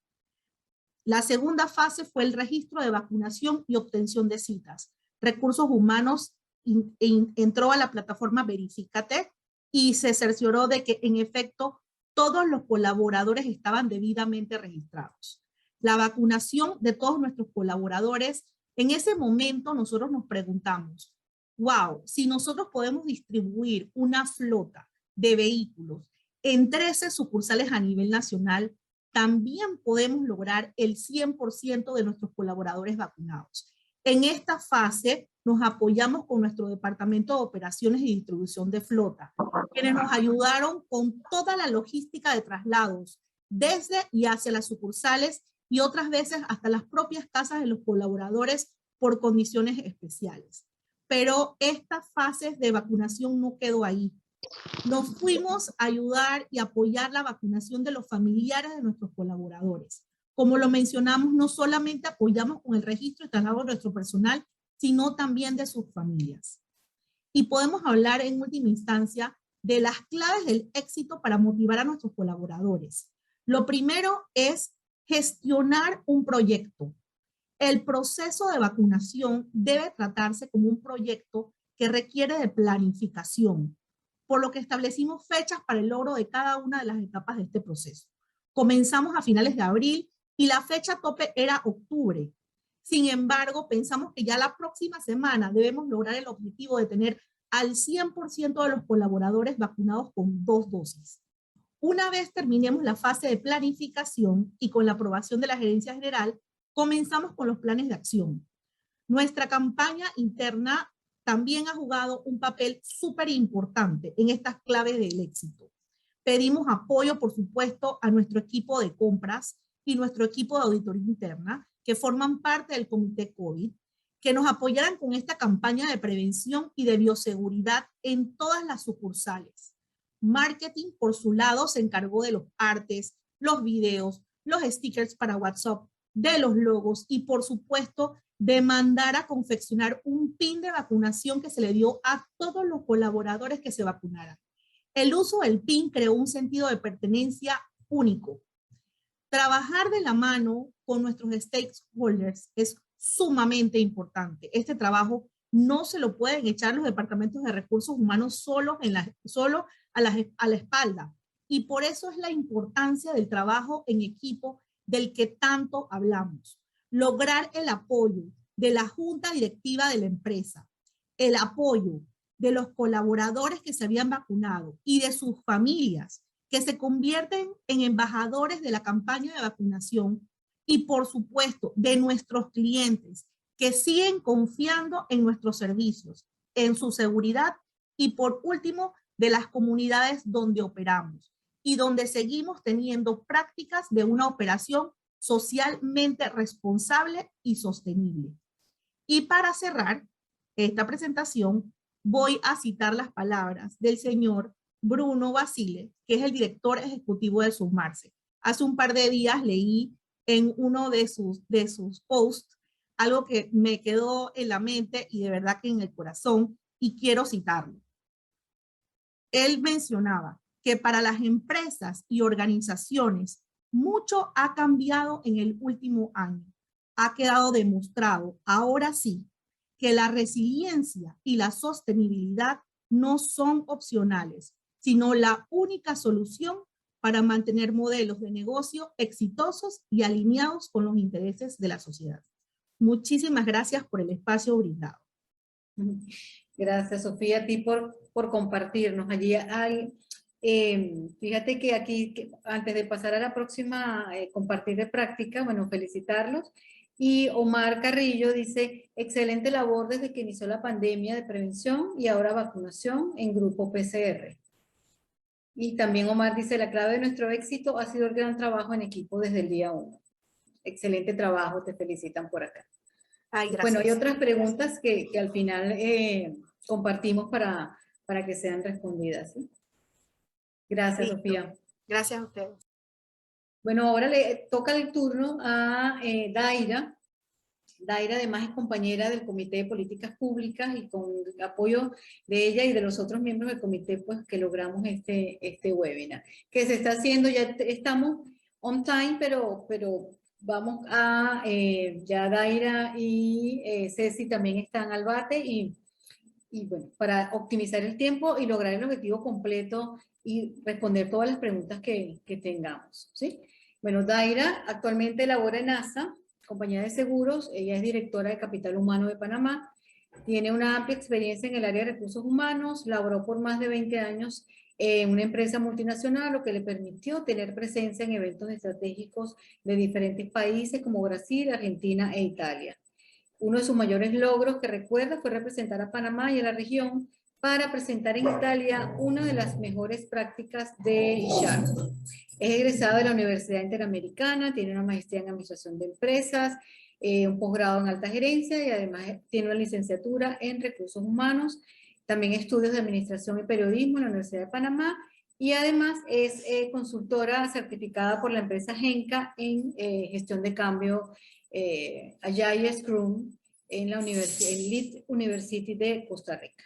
Speaker 7: La segunda fase fue el registro de vacunación y obtención de citas. Recursos Humanos entró a la plataforma Verifícate y se cercioró de que en efecto todos los colaboradores estaban debidamente registrados. La vacunación de todos nuestros colaboradores, en ese momento nosotros nos preguntamos, wow, si nosotros podemos distribuir una flota de vehículos en 13 sucursales a nivel nacional, también podemos lograr el 100% de nuestros colaboradores vacunados. En esta fase nos apoyamos con nuestro Departamento de Operaciones y Distribución de Flota, quienes nos ayudaron con toda la logística de traslados desde y hacia las sucursales y otras veces hasta las propias casas de los colaboradores por condiciones especiales. Pero esta fase de vacunación no quedó ahí. Nos fuimos a ayudar y apoyar la vacunación de los familiares de nuestros colaboradores. Como lo mencionamos, no solamente apoyamos con el registro y traslado de nuestro personal, sino también de sus familias. Y podemos hablar en última instancia de las claves del éxito para motivar a nuestros colaboradores. Lo primero es gestionar un proyecto. El proceso de vacunación debe tratarse como un proyecto que requiere de planificación, por lo que establecimos fechas para el logro de cada una de las etapas de este proceso. Comenzamos a finales de abril y la fecha tope era octubre. Sin embargo, pensamos que ya la próxima semana debemos lograr el objetivo de tener al 100% de los colaboradores vacunados con 2 dosis. Una vez terminemos la fase de planificación y con la aprobación de la Gerencia General, comenzamos con los planes de acción. Nuestra campaña interna también ha jugado un papel súper importante en estas claves del éxito. Pedimos apoyo, por supuesto, a nuestro equipo de compras y nuestro equipo de auditoría interna, que forman parte del Comité COVID, que nos apoyaran con esta campaña de prevención y de bioseguridad en todas las sucursales. Marketing, por su lado, se encargó de los artes, los videos, los stickers para WhatsApp, de los logos y, por supuesto, de mandar a confeccionar un pin de vacunación que se le dio a todos los colaboradores que se vacunaran. El uso del pin creó un sentido de pertenencia único. Trabajar de la mano con nuestros stakeholders es sumamente importante. Este trabajo no se lo pueden echar los departamentos de recursos humanos solo a la espalda. Y por eso es la importancia del trabajo en equipo del que tanto hablamos. Lograr el apoyo de la junta directiva de la empresa, el apoyo de los colaboradores que se habían vacunado y de sus familias, que se convierten en embajadores de la campaña de vacunación, y por supuesto de nuestros clientes que siguen confiando en nuestros servicios, en su seguridad, y por último de las comunidades donde operamos y donde seguimos teniendo prácticas de una operación socialmente responsable y sostenible. Y para cerrar esta presentación, voy a citar las palabras del señor Bruno Basile, que es el director ejecutivo de Sumarse. Hace un par de días leí en uno de sus posts algo que me quedó en la mente y de verdad que en el corazón, y quiero citarlo. Él mencionaba que para las empresas y organizaciones mucho ha cambiado en el último año. Ha quedado demostrado, ahora sí, que la resiliencia y la sostenibilidad no son opcionales, sino la única solución para mantener modelos de negocio exitosos y alineados con los intereses de la sociedad. Muchísimas gracias por el espacio brindado.
Speaker 2: Gracias, Sofía, a ti por compartirnos. Allí hay, fíjate que aquí, antes de pasar a la próxima compartir de práctica, bueno, felicitarlos. Y Omar Carrillo dice, excelente labor desde que inició la pandemia de prevención y ahora vacunación en Grupo PCR. Y también Omar dice, la clave de nuestro éxito ha sido el gran trabajo en equipo desde el día 1. Excelente trabajo, te felicitan por acá.
Speaker 7: Ay, gracias.
Speaker 2: Bueno, hay otras preguntas que al final compartimos para que sean respondidas, ¿sí? Gracias,
Speaker 7: Listo.
Speaker 2: Sofía.
Speaker 7: Gracias a ustedes.
Speaker 2: Bueno, ahora le toca el turno a Daira. Daira además es compañera del Comité de Políticas Públicas y con el apoyo de ella y de los otros miembros del comité, pues que logramos este webinar. Que se está haciendo, ya estamos on time, pero vamos a, ya Daira y Ceci también están al bate y y bueno, para optimizar el tiempo y lograr el objetivo completo y responder todas las preguntas que tengamos, ¿sí? Bueno, Daira actualmente labora en ASA, compañía de seguros. Ella es directora de Capital Humano de Panamá. Tiene una amplia experiencia en el área de recursos humanos, laboró por más de 20 años en una empresa multinacional, lo que le permitió tener presencia en eventos estratégicos de diferentes países como Brasil, Argentina e Italia. Uno de sus mayores logros que recuerda fue representar a Panamá y a la región para presentar en Italia una de las mejores prácticas de HR. Es egresado de la Universidad Interamericana, tiene una maestría en Administración de Empresas, un posgrado en Alta Gerencia y además tiene una licenciatura en Recursos Humanos, también estudios de Administración y Periodismo en la Universidad de Panamá y además es consultora certificada por la empresa Genca en gestión de cambio Agile Scrum en la Lead University de Costa Rica.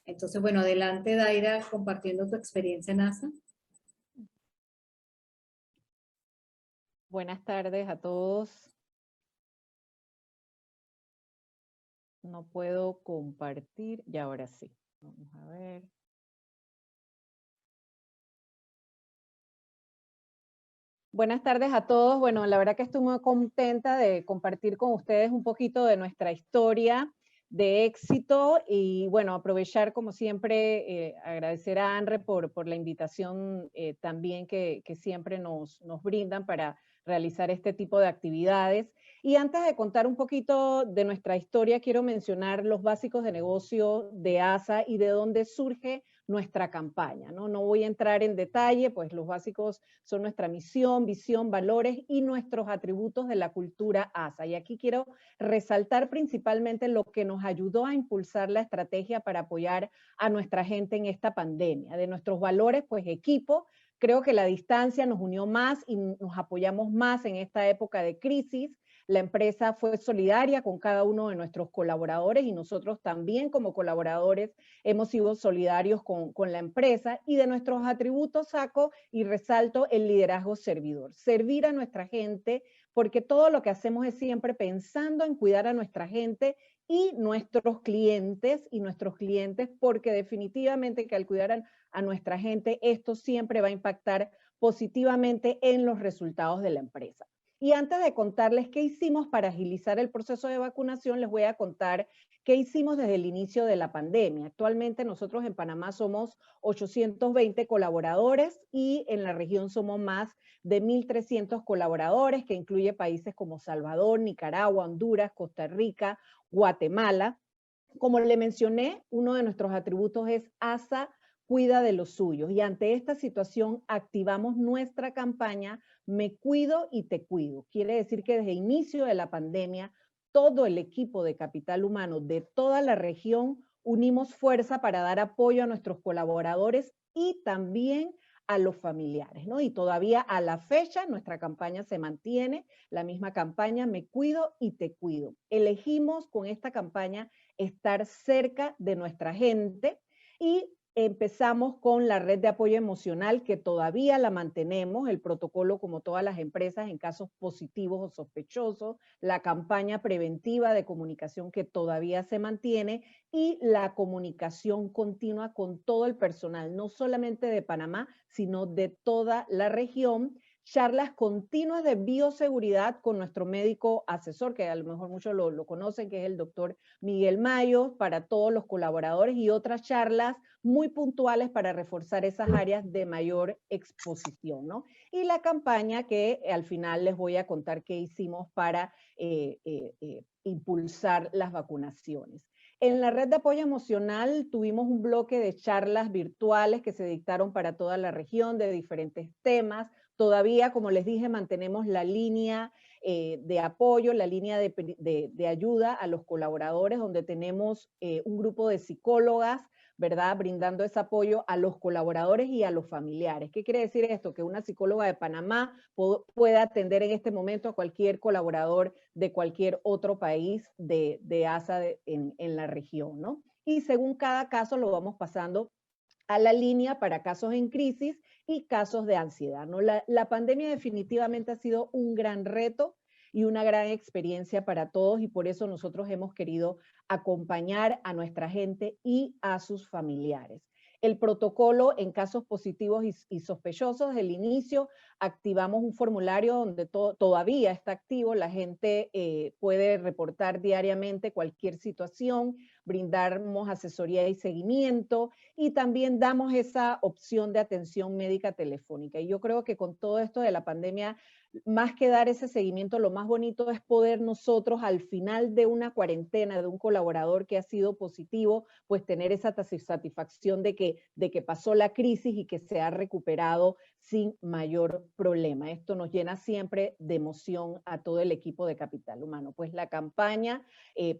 Speaker 2: Entonces, bueno, adelante Daira, compartiendo tu experiencia en ASA.
Speaker 18: Buenas tardes a todos. No puedo compartir, y ahora sí. Vamos a ver. Buenas tardes a todos. Bueno, la verdad que estoy muy contenta de compartir con ustedes un poquito de nuestra historia de éxito y bueno, aprovechar como siempre, agradecer a ANRE por la invitación también que siempre nos brindan para realizar este tipo de actividades. Y antes de contar un poquito de nuestra historia, quiero mencionar los básicos de negocio de ASA y de dónde surge nuestra campaña, ¿no? No voy a entrar en detalle, pues los básicos son nuestra misión, visión, valores y nuestros atributos de la cultura ASA. Y aquí quiero resaltar principalmente lo que nos ayudó a impulsar la estrategia para apoyar a nuestra gente en esta pandemia. De nuestros valores, pues equipo. Creo que la distancia nos unió más y nos apoyamos más en esta época de crisis. La empresa fue solidaria con cada uno de nuestros colaboradores y nosotros también como colaboradores hemos sido solidarios con la empresa. Y de nuestros atributos saco y resalto el liderazgo servidor. Servir a nuestra gente, porque todo lo que hacemos es siempre pensando en cuidar a nuestra gente y nuestros clientes, porque definitivamente que al cuidar a nuestra gente, esto siempre va a impactar positivamente en los resultados de la empresa. Y antes de contarles qué hicimos para agilizar el proceso de vacunación, les voy a contar qué hicimos desde el inicio de la pandemia. Actualmente nosotros en Panamá somos 820 colaboradores y en la región somos más de 1.300 colaboradores, que incluye países como Salvador, Nicaragua, Honduras, Costa Rica, Guatemala. Como le mencioné, uno de nuestros atributos es ASA cuida de los suyos, y ante esta situación activamos nuestra campaña Me Cuido y Te Cuido. Quiere decir que desde el inicio de la pandemia, todo el equipo de Capital Humano de toda la región unimos fuerza para dar apoyo a nuestros colaboradores y también a los familiares, ¿no? Y todavía a la fecha nuestra campaña se mantiene, la misma campaña Me Cuido y Te Cuido. Elegimos con esta campaña estar cerca de nuestra gente y empezamos con la red de apoyo emocional, que todavía la mantenemos, el protocolo como todas las empresas en casos positivos o sospechosos, la campaña preventiva de comunicación que todavía se mantiene y la comunicación continua con todo el personal, no solamente de Panamá, sino de toda la región. Charlas continuas de bioseguridad con nuestro médico asesor, que a lo mejor muchos lo conocen, que es el doctor Miguel Mayo, para todos los colaboradores, y otras charlas muy puntuales para reforzar esas áreas de mayor exposición, ¿no? Y la campaña que al final les voy a contar qué hicimos para impulsar las vacunaciones. En la red de apoyo emocional tuvimos un bloque de charlas virtuales que se dictaron para toda la región de diferentes temas. Todavía, como les dije, mantenemos la línea de apoyo, la línea de ayuda a los colaboradores, donde tenemos un grupo de psicólogas, ¿verdad?, brindando ese apoyo a los colaboradores y a los familiares. ¿Qué quiere decir esto? Que una psicóloga de Panamá pueda atender en este momento a cualquier colaborador de cualquier otro país de ASA en la región, ¿no? Y según cada caso lo vamos pasando a la línea para casos en crisis y casos de ansiedad, ¿no? La pandemia definitivamente ha sido un gran reto y una gran experiencia para todos, y por eso nosotros hemos querido acompañar a nuestra gente y a sus familiares. El protocolo en casos positivos y sospechosos, desde el inicio activamos un formulario donde todavía está activo, la gente puede reportar diariamente cualquier situación, brindamos asesoría y seguimiento, y también damos esa opción de atención médica telefónica. Y yo creo que con todo esto de la pandemia, más que dar ese seguimiento, lo más bonito es poder nosotros al final de una cuarentena de un colaborador que ha sido positivo, pues tener esa satisfacción de que pasó la crisis y que se ha recuperado sin mayor problema. Esto nos llena siempre de emoción a todo el equipo de Capital Humano. Pues la campaña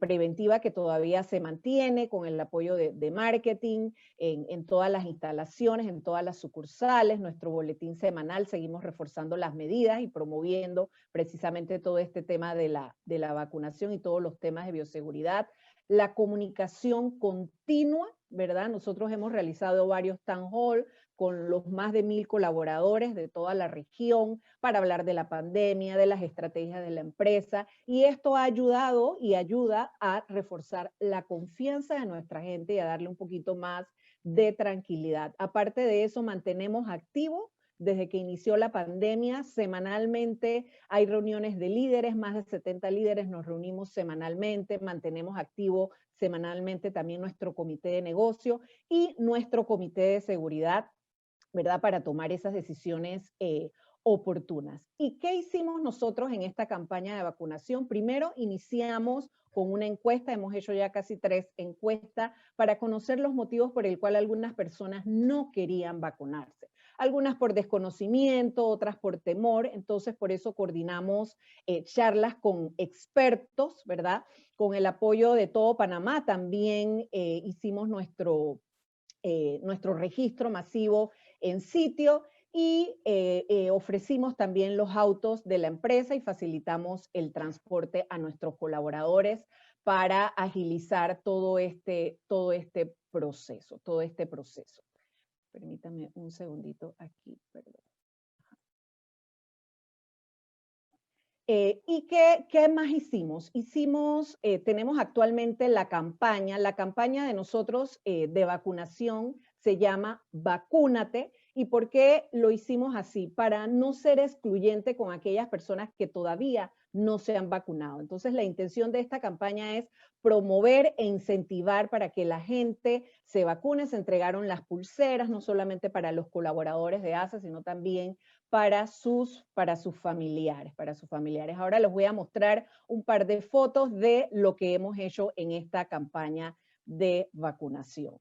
Speaker 18: preventiva que todavía se mantiene con el apoyo de marketing en todas las instalaciones, en todas las sucursales, nuestro boletín semanal, seguimos reforzando las medidas y promoviendo precisamente todo este tema de la vacunación y todos los temas de bioseguridad. La comunicación continua, ¿verdad? Nosotros hemos realizado varios town hall con los más de 1000 colaboradores de toda la región para hablar de la pandemia, de las estrategias de la empresa, y esto ha ayudado y ayuda a reforzar la confianza de nuestra gente y a darle un poquito más de tranquilidad. Aparte de eso, mantenemos activo desde que inició la pandemia, semanalmente hay reuniones de líderes, más de 70 líderes nos reunimos semanalmente, mantenemos activo semanalmente también nuestro comité de negocio y nuestro comité de seguridad, ¿verdad? Para tomar esas decisiones oportunas. ¿Y qué hicimos nosotros en esta campaña de vacunación? Primero iniciamos con una encuesta, hemos hecho ya casi 3 encuestas para conocer los motivos por el cual algunas personas no querían vacunarse. Algunas por desconocimiento, otras por temor, entonces por eso coordinamos charlas con expertos, ¿verdad? Con el apoyo de todo Panamá también hicimos nuestro registro masivo en sitio y ofrecimos también los autos de la empresa y facilitamos el transporte a nuestros colaboradores para agilizar todo este proceso. Permítame un segundito aquí, perdón. ¿Y qué más hicimos? Tenemos actualmente la campaña de nosotros de vacunación se llama Vacúnate. ¿Y por qué lo hicimos así? Para no ser excluyente con aquellas personas que todavía no se han vacunado. Entonces la intención de esta campaña es promover e incentivar para que la gente se vacune. Se entregaron las pulseras, no solamente para los colaboradores de ASA, sino también para sus familiares, Ahora les voy a mostrar un par de fotos de lo que hemos hecho en esta campaña de vacunación.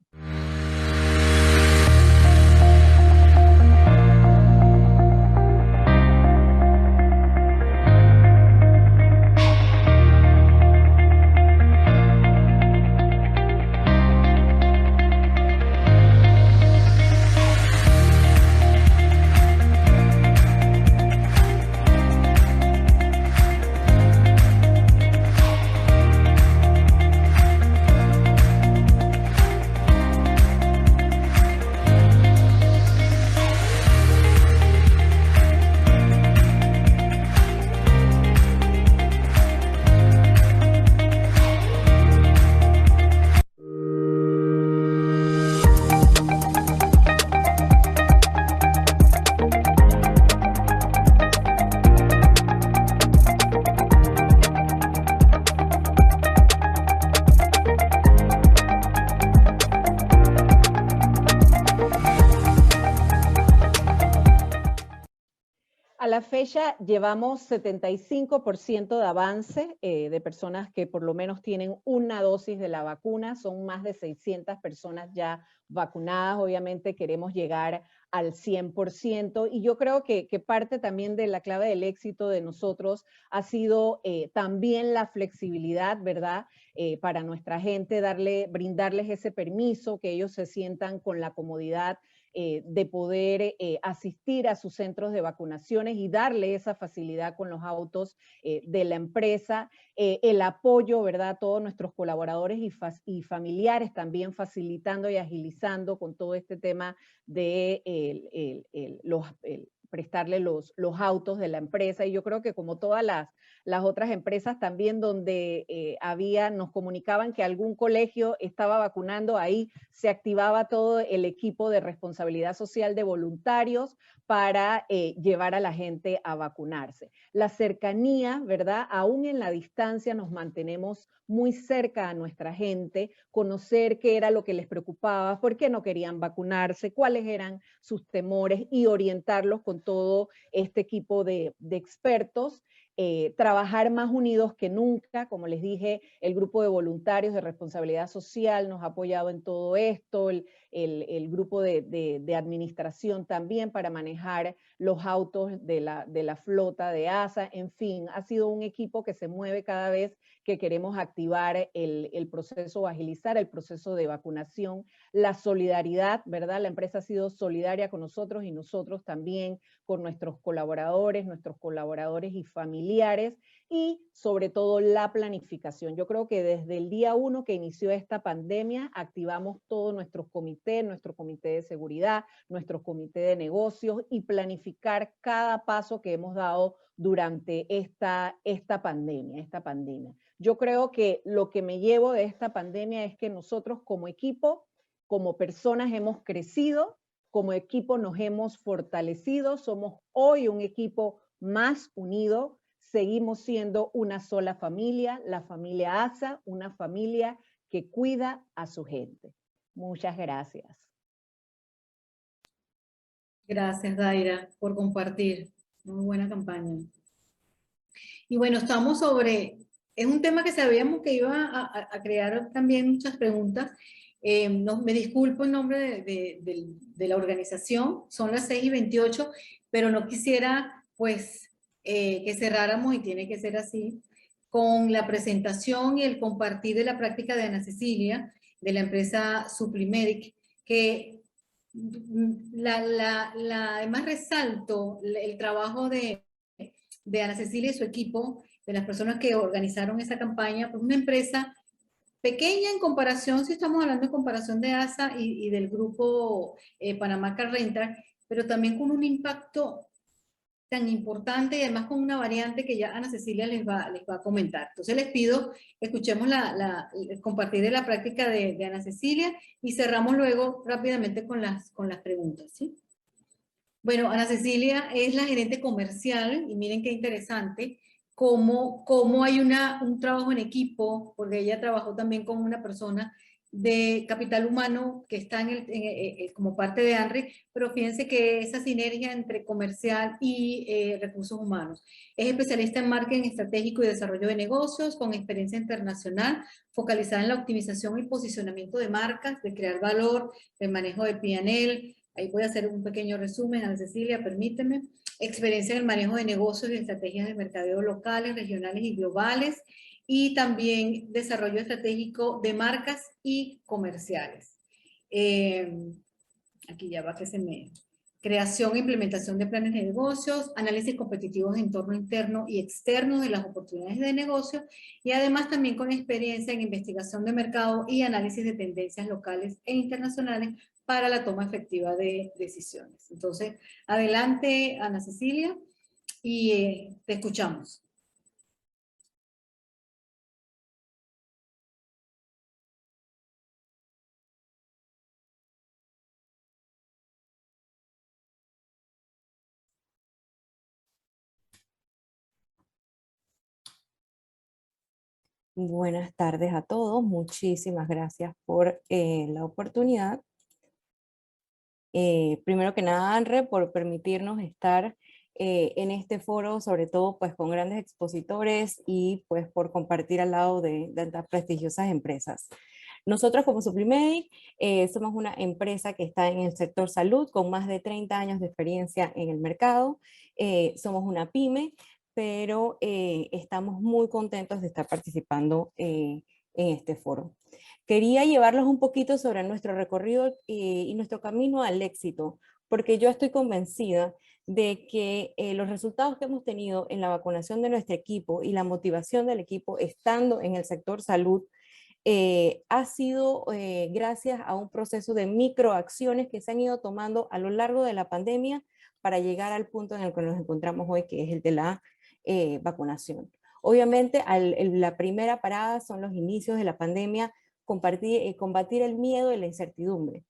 Speaker 18: A la fecha llevamos 75% de avance de personas que por lo menos tienen una dosis de la vacuna, son más de 600 personas ya vacunadas, obviamente queremos llegar al 100%, y yo creo que parte también de la clave del éxito de nosotros ha sido también la flexibilidad, ¿verdad? Para nuestra gente, brindarles ese permiso, que ellos se sientan con la comodidad de poder asistir a sus centros de vacunaciones y darle esa facilidad con los autos de la empresa, el apoyo, ¿verdad? A todos nuestros colaboradores y familiares también facilitando y agilizando con todo este tema de prestarle los autos de la empresa. Y yo creo que como todas las otras empresas también donde nos comunicaban que algún colegio estaba vacunando, ahí se activaba todo el equipo de responsabilidad social de voluntarios para llevar a la gente a vacunarse. La cercanía, ¿verdad? Aún en la distancia nos mantenemos muy cerca a nuestra gente, conocer qué era lo que les preocupaba, por qué no querían vacunarse, cuáles eran sus temores y orientarlos con todo este equipo de expertos. Trabajar más unidos que nunca, como les dije, el grupo de voluntarios de responsabilidad social nos ha apoyado en todo esto, el grupo de administración también para manejar los autos de la flota de ASA, en fin, ha sido un equipo que se mueve cada vez que queremos activar el proceso o agilizar el proceso de vacunación. La solidaridad, ¿verdad? La empresa ha sido solidaria con nosotros y nosotros también con nuestros colaboradores y familiares, y sobre todo la planificación. Yo creo que desde el día 1 que inició esta pandemia, activamos todo nuestro comité de seguridad, nuestro comité de negocios, y planificar cada paso que hemos dado durante esta pandemia. Yo creo que lo que me llevo de esta pandemia es que nosotros como equipo, como personas hemos crecido, como equipo nos hemos fortalecido, somos hoy un equipo más unido, seguimos siendo una sola familia, la familia ASA, una familia que cuida a su gente. Muchas gracias.
Speaker 2: Gracias, Daira, por compartir. Muy buena campaña. Y bueno, estamos es un tema que sabíamos que iba a crear también muchas preguntas. Me disculpo en nombre de la organización, son las 6:28, pero no quisiera pues que cerráramos, y tiene que ser así, con la presentación y el compartir de la práctica de Ana Cecilia, de la empresa Suplimedic, que además resalto el trabajo de Ana Cecilia y su equipo, de las personas que organizaron esa campaña, pues una empresa pequeña en comparación, si estamos hablando de comparación de ASA y del grupo Panamá Car Rental, pero también con un impacto tan importante y además con una variante que ya Ana Cecilia les va a comentar. Entonces les pido, escuchemos el compartir de la práctica de Ana Cecilia y cerramos luego rápidamente con las preguntas, ¿sí? Bueno, Ana Cecilia es la gerente comercial y miren qué interesante cómo hay un trabajo en equipo, porque ella trabajó también con una persona de capital humano que está como parte de ANRE, pero fíjense que esa sinergia entre comercial y recursos humanos. Es especialista en marketing estratégico y desarrollo de negocios, con experiencia internacional, focalizada en la optimización y posicionamiento de marcas, de crear valor, el manejo de P&L. Ahí voy a hacer un pequeño resumen, Ana Cecilia, permíteme. Experiencia en el manejo de negocios y estrategias de mercadeo locales, regionales y globales, y también desarrollo estratégico de marcas y comerciales. Aquí ya va que se me... Creación e implementación de planes de negocios, análisis competitivos de entorno interno y externo de las oportunidades de negocio, y además también con experiencia en investigación de mercado y análisis de tendencias locales e internacionales para la toma efectiva de decisiones. Entonces, adelante, Ana Cecilia, y te escuchamos.
Speaker 19: Buenas tardes a todos, muchísimas gracias por la oportunidad. Primero que nada, ANRE, por permitirnos estar en este foro, sobre todo pues con grandes expositores y pues por compartir al lado de tantas prestigiosas empresas. Nosotros como Suplimedic somos una empresa que está en el sector salud con más de 30 años de experiencia en el mercado. Somos una pyme, pero estamos muy contentos de estar participando en este foro. Quería llevarlos un poquito sobre nuestro recorrido y nuestro camino al éxito, porque yo estoy convencida de que los resultados que hemos tenido en la vacunación de nuestro equipo y la motivación del equipo estando en el sector salud ha sido gracias a un proceso de microacciones que se han ido tomando a lo largo de la pandemia para llegar al punto en el que nos encontramos hoy, que es el de la vacunación. Obviamente, la primera parada son los inicios de la pandemia, combatir el miedo y la incertidumbre.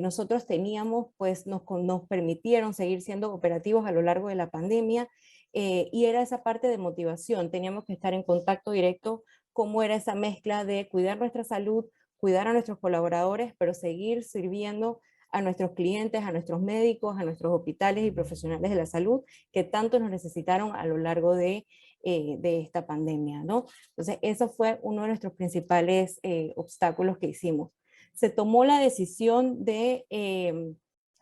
Speaker 19: Nosotros teníamos, pues nos permitieron seguir siendo operativos a lo largo de la pandemia, y era esa parte de motivación. Teníamos que estar en contacto directo, cómo era esa mezcla de cuidar nuestra salud, cuidar a nuestros colaboradores, pero seguir sirviendo a nuestros clientes, a nuestros médicos, a nuestros hospitales y profesionales de la salud que tanto nos necesitaron a lo largo de esta pandemia, ¿no? Entonces, eso fue uno de nuestros principales obstáculos que hicimos. Se tomó la decisión de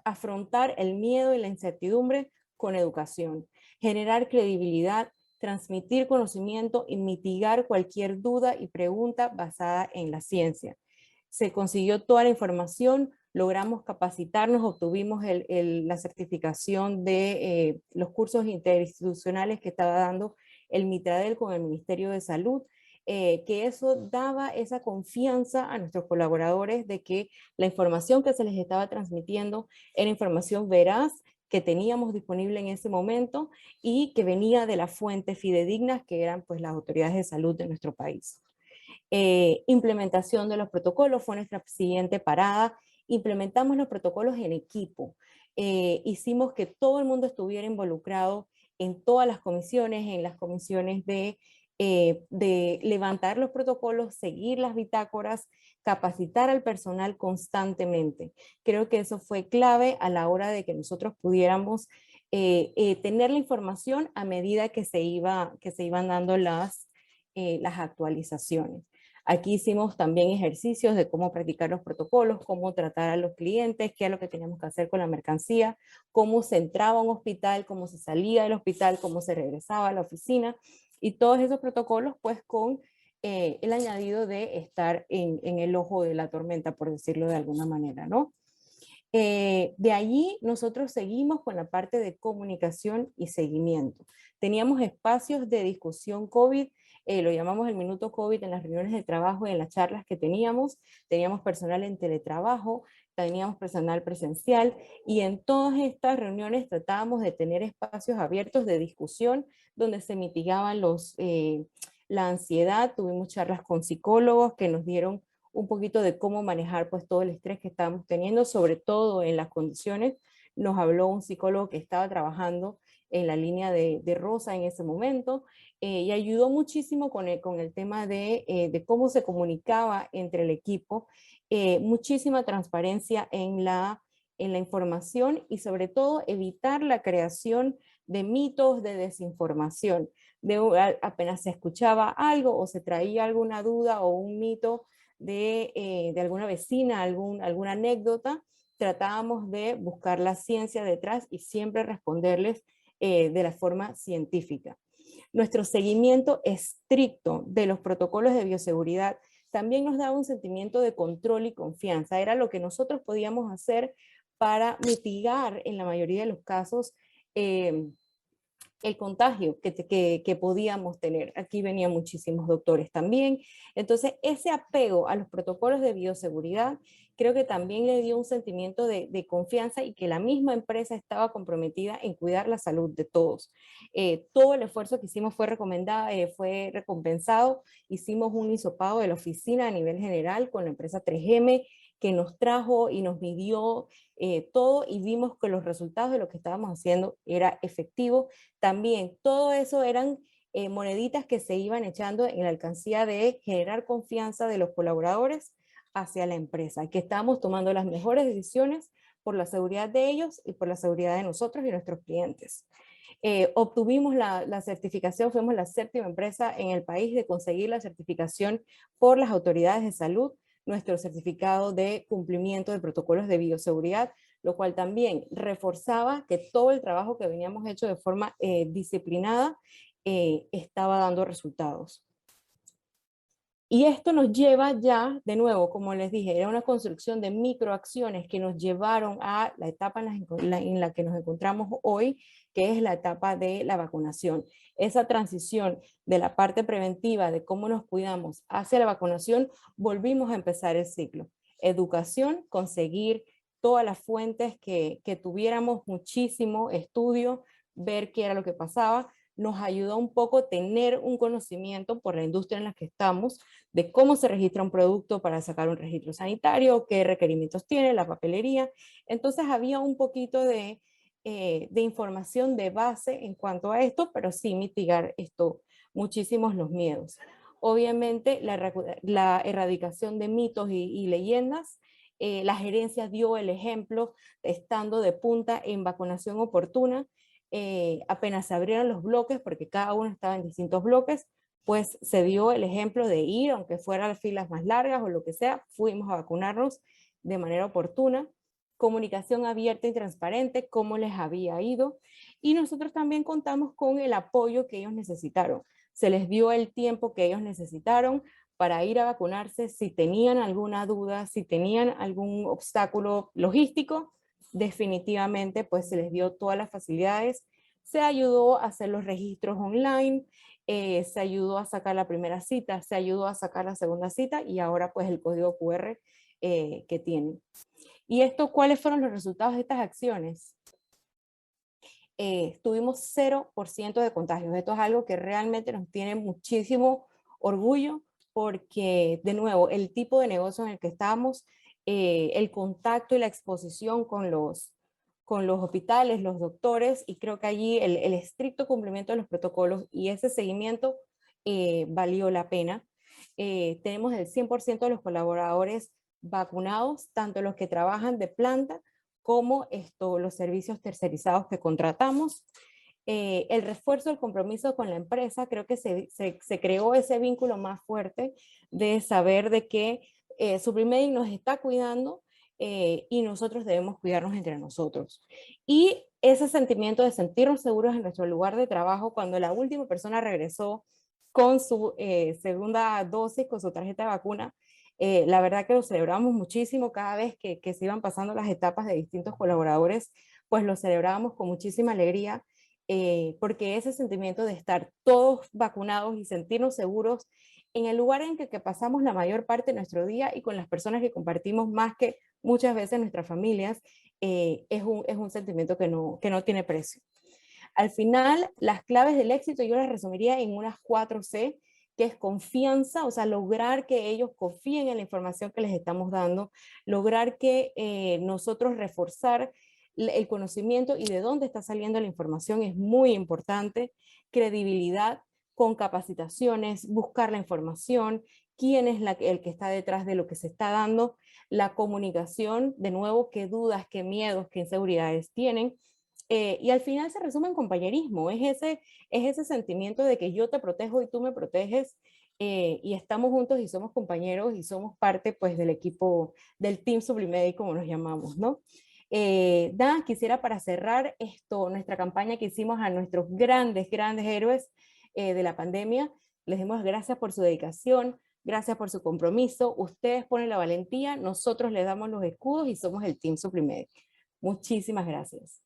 Speaker 19: afrontar el miedo y la incertidumbre con educación, generar credibilidad, transmitir conocimiento y mitigar cualquier duda y pregunta basada en la ciencia. Se consiguió toda la información, logramos capacitarnos, obtuvimos la certificación de los cursos interinstitucionales que estaba dando el Mitradel con el Ministerio de Salud, que eso daba esa confianza a nuestros colaboradores de que la información que se les estaba transmitiendo era información veraz, que teníamos disponible en ese momento y que venía de las fuentes fidedignas que eran pues las autoridades de salud de nuestro país. Implementación de los protocolos fue nuestra siguiente parada. Implementamos los protocolos en equipo. Hicimos que todo el mundo estuviera involucrado en todas las comisiones, en las comisiones de levantar los protocolos, seguir las bitácoras, capacitar al personal constantemente. Creo que eso fue clave a la hora de que nosotros pudiéramos tener la información a medida que se iban dando las actualizaciones. Aquí hicimos también ejercicios de cómo practicar los protocolos, cómo tratar a los clientes, qué es lo que teníamos que hacer con la mercancía, cómo se entraba a un hospital, cómo se salía del hospital, cómo se regresaba a la oficina, y todos esos protocolos pues con el añadido de estar en el ojo de la tormenta, por decirlo de alguna manera, ¿no? De allí nosotros seguimos con la parte de comunicación y seguimiento. Teníamos espacios de discusión COVID, lo llamamos el minuto COVID en las reuniones de trabajo y en las charlas que teníamos personal en teletrabajo, teníamos personal presencial, y en todas estas reuniones tratábamos de tener espacios abiertos de discusión donde se mitigaban la ansiedad. Tuvimos charlas con psicólogos que nos dieron un poquito de cómo manejar pues todo el estrés que estábamos teniendo, sobre todo en las condiciones. Nos habló un psicólogo que estaba trabajando en la línea de Rosa en ese momento, y ayudó muchísimo con el tema de cómo se comunicaba entre el equipo, muchísima transparencia en la información, y sobre todo evitar la creación de mitos de desinformación. Apenas se escuchaba algo o se traía alguna duda o un mito de alguna vecina, alguna anécdota, tratábamos de buscar la ciencia detrás y siempre responderles de la forma científica. Nuestro seguimiento estricto de los protocolos de bioseguridad también nos daba un sentimiento de control y confianza. Era lo que nosotros podíamos hacer para mitigar en la mayoría de los casos el contagio que podíamos tener. Aquí venían muchísimos doctores también. Entonces, ese apego a los protocolos de bioseguridad creo que también le dio un sentimiento de confianza, y que la misma empresa estaba comprometida en cuidar la salud de todos. Todo el esfuerzo que hicimos fue recompensado. Hicimos un hisopado de la oficina a nivel general con la empresa 3M, que nos trajo y nos midió todo, y vimos que los resultados de lo que estábamos haciendo era efectivo. También todo eso eran moneditas que se iban echando en la alcancía de generar confianza de los colaboradores hacia la empresa, que estábamos tomando las mejores decisiones por la seguridad de ellos y por la seguridad de nosotros y nuestros clientes. Obtuvimos la certificación, fuimos la 7ª empresa en el país de conseguir la certificación por las autoridades de salud, nuestro certificado de cumplimiento de protocolos de bioseguridad, lo cual también reforzaba que todo el trabajo que veníamos hecho de forma disciplinada estaba dando resultados. Y esto nos lleva ya, de nuevo, como les dije, era una construcción de microacciones que nos llevaron a la etapa en la que nos encontramos hoy, que es la etapa de la vacunación. Esa transición de la parte preventiva, de cómo nos cuidamos, hacia la vacunación, volvimos a empezar el ciclo. Educación, conseguir todas las fuentes que tuviéramos muchísimo estudio, ver qué era lo que pasaba. nos ayuda un poco tener un conocimiento por la industria en la que estamos de cómo se registra un producto para sacar un registro sanitario, qué requerimientos tiene, la papelería. Entonces había un poquito de información de base en cuanto a esto, pero sí mitigar muchísimos los miedos. Obviamente la erradicación de mitos y leyendas, la gerencia dio el ejemplo estando de punta en vacunación oportuna. Apenas se abrieron los bloques, porque cada uno estaba en distintos bloques, pues se dio el ejemplo de ir, aunque fueran las filas más largas o lo que sea, fuimos a vacunarnos de manera oportuna. Comunicación abierta y transparente, cómo les había ido, y nosotros también contamos con el apoyo que ellos necesitaron. Se les dio el tiempo que ellos necesitaron para ir a vacunarse. Si tenían alguna duda, si tenían algún obstáculo logístico, definitivamente pues se les dio todas las facilidades. Se ayudó a hacer los registros online, se ayudó a sacar la primera cita, se ayudó a sacar la segunda cita, y ahora pues el código QR que tienen. ¿Y cuáles fueron los resultados de estas acciones? Tuvimos 0% de contagios. Esto es algo que realmente nos tiene muchísimo orgullo, porque, de nuevo, el tipo de negocio en el que estamos, el contacto y la exposición con los hospitales, los doctores, y creo que allí el estricto cumplimiento de los protocolos y ese seguimiento valió la pena. Tenemos el 100% de los colaboradores vacunados, tanto los que trabajan de planta como los servicios tercerizados que contratamos. El refuerzo del compromiso con la empresa, creo que se creó ese vínculo más fuerte de saber de que Suplimedic nos está cuidando y nosotros debemos cuidarnos entre nosotros. Y ese sentimiento de sentirnos seguros en nuestro lugar de trabajo, cuando la última persona regresó con su segunda dosis, con su tarjeta de vacuna, la verdad que lo celebramos muchísimo. Cada vez que se iban pasando las etapas de distintos colaboradores, pues lo celebrábamos con muchísima alegría, porque ese sentimiento de estar todos vacunados y sentirnos seguros en el lugar en que pasamos la mayor parte de nuestro día y con las personas que compartimos más que muchas veces nuestras familias, es un sentimiento que no tiene precio. Al final, las claves del éxito yo las resumiría en unas 4C, que es confianza, o sea, lograr que ellos confíen en la información que les estamos dando, lograr que nosotros reforzar el conocimiento y de dónde está saliendo la información es muy importante. Credibilidad con capacitaciones, buscar la información, quién es el que está detrás de lo que se está dando, la comunicación, de nuevo, qué dudas, qué miedos, qué inseguridades tienen. Y al final se resume en compañerismo, es ese sentimiento de que yo te protejo y tú me proteges, y estamos juntos y somos compañeros y somos parte pues del equipo, del Team Suplimedic, como nos llamamos, ¿no? Dan, quisiera para cerrar nuestra campaña que hicimos a nuestros grandes héroes de la pandemia. Les damos gracias por su dedicación, gracias por su compromiso. Ustedes ponen la valentía, nosotros les damos los escudos y somos el Team Suplimedic. Muchísimas gracias.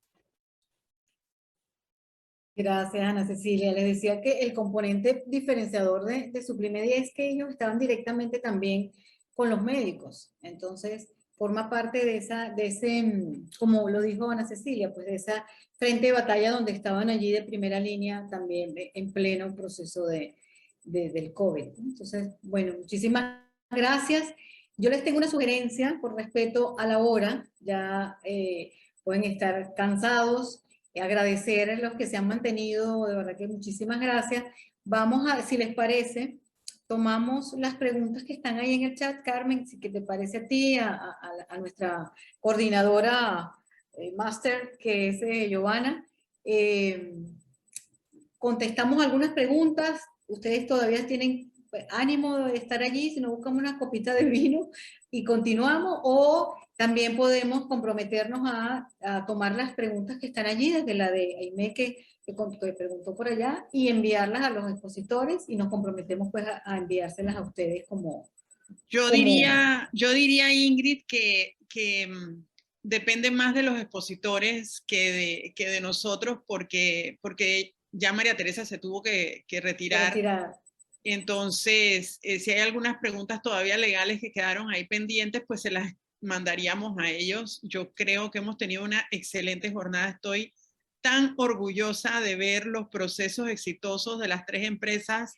Speaker 2: Gracias, Ana Cecilia. Les decía que el componente diferenciador de Suplimedic es que ellos estaban directamente también con los médicos. Entonces, forma parte de ese, como lo dijo Ana Cecilia, pues de esa frente de batalla donde estaban allí de primera línea también en pleno proceso del COVID. Entonces, bueno, muchísimas gracias. Yo les tengo una sugerencia por respeto a la hora. Ya pueden estar cansados. Agradecer a los que se han mantenido, de verdad que muchísimas gracias. Vamos a, si les parece, tomamos las preguntas que están ahí en el chat. Carmen, si que te parece a ti, a nuestra coordinadora máster, que es Giovanna. Contestamos algunas preguntas. Ustedes todavía tienen ánimo de estar allí, si no buscamos una copita de vino y continuamos, o también podemos comprometernos a tomar las preguntas que están allí, desde la de Aimé que preguntó por allá, y enviarlas a los expositores, y nos comprometemos pues a enviárselas a ustedes como...
Speaker 1: Yo diría, Ingrid, que depende más de los expositores que de nosotros, porque ya María Teresa se tuvo que retirar. Entonces, si hay algunas preguntas todavía legales que quedaron ahí pendientes, pues se las mandaríamos a ellos. Yo creo que hemos tenido una excelente jornada. Estoy tan orgullosa de ver los procesos exitosos de las 3 empresas.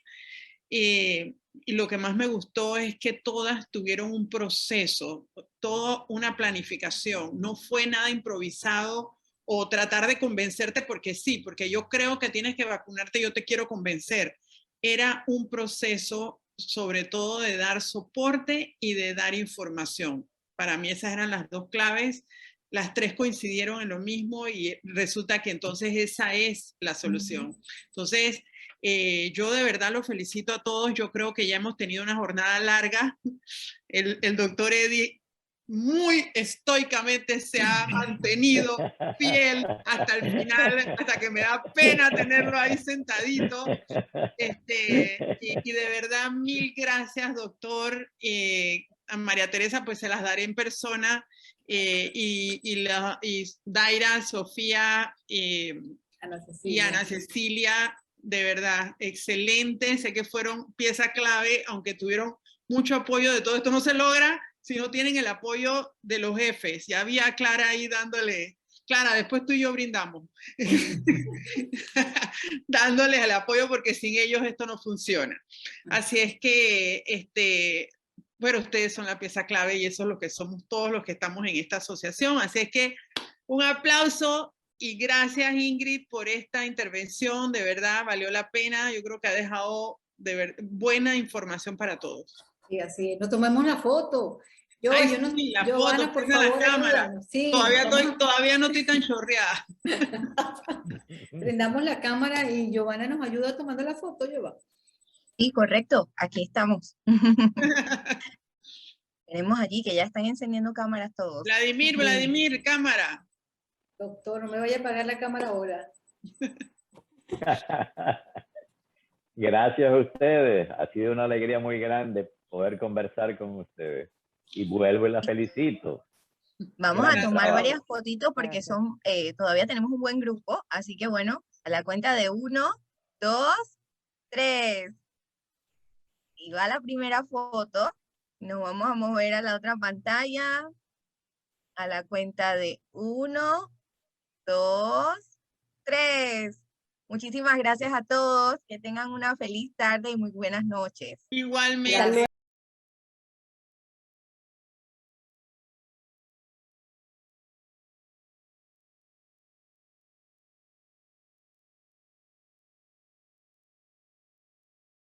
Speaker 1: Y lo que más me gustó es que todas tuvieron un proceso, toda una planificación. No fue nada improvisado o tratar de convencerte porque sí, porque yo creo que tienes que vacunarte, yo te quiero convencer. Era un proceso sobre todo de dar soporte y de dar información. Para mí esas eran las 2 claves. Las 3 coincidieron en lo mismo y resulta que entonces esa es la solución. Entonces, yo de verdad los felicito a todos. Yo creo que ya hemos tenido una jornada larga. El doctor Eddie muy estoicamente se ha mantenido fiel hasta el final, hasta que me da pena tenerlo ahí sentadito. Y de verdad, mil gracias, doctor. A María Teresa, pues se las daré en persona. Y Daira, Sofía y Ana Cecilia, de verdad, excelente. Sé que fueron pieza clave, aunque tuvieron mucho apoyo de todo esto. No se logra si no tienen el apoyo de los jefes. Ya había Clara ahí dándole. Clara, después tú y yo brindamos. Dándoles el apoyo porque sin ellos esto no funciona. Así es que, bueno, ustedes son la pieza clave y eso es lo que somos todos los que estamos en esta asociación. Así es que un aplauso y gracias, Ingrid, por esta intervención. De verdad, valió la pena. Yo creo que ha dejado buena información para todos.
Speaker 2: Sí, así es. Nos tomemos la foto.
Speaker 1: Ay, sí, la foto,
Speaker 2: por
Speaker 1: favor,
Speaker 2: la cámara.
Speaker 1: Sí, todavía no estoy tan chorreada.
Speaker 2: Prendamos la cámara y Giovanna nos ayuda tomando la foto, Giovanna.
Speaker 20: Sí, correcto, aquí estamos. Tenemos allí que ya están encendiendo cámaras todos.
Speaker 1: Vladimir, cámara.
Speaker 2: Doctor, no me vaya a apagar la cámara ahora.
Speaker 3: Gracias a ustedes. Ha sido una alegría muy grande poder conversar con ustedes. Y vuelvo y la felicito.
Speaker 20: Vamos a tomar varias fotitos porque todavía tenemos un buen grupo. Así que bueno, a la cuenta de 1, 2, 3. Y va la primera foto. Nos vamos a mover a la otra pantalla. A la cuenta de 1, 2, 3. Muchísimas gracias a todos. Que tengan una feliz tarde y muy buenas noches.
Speaker 1: Igualmente.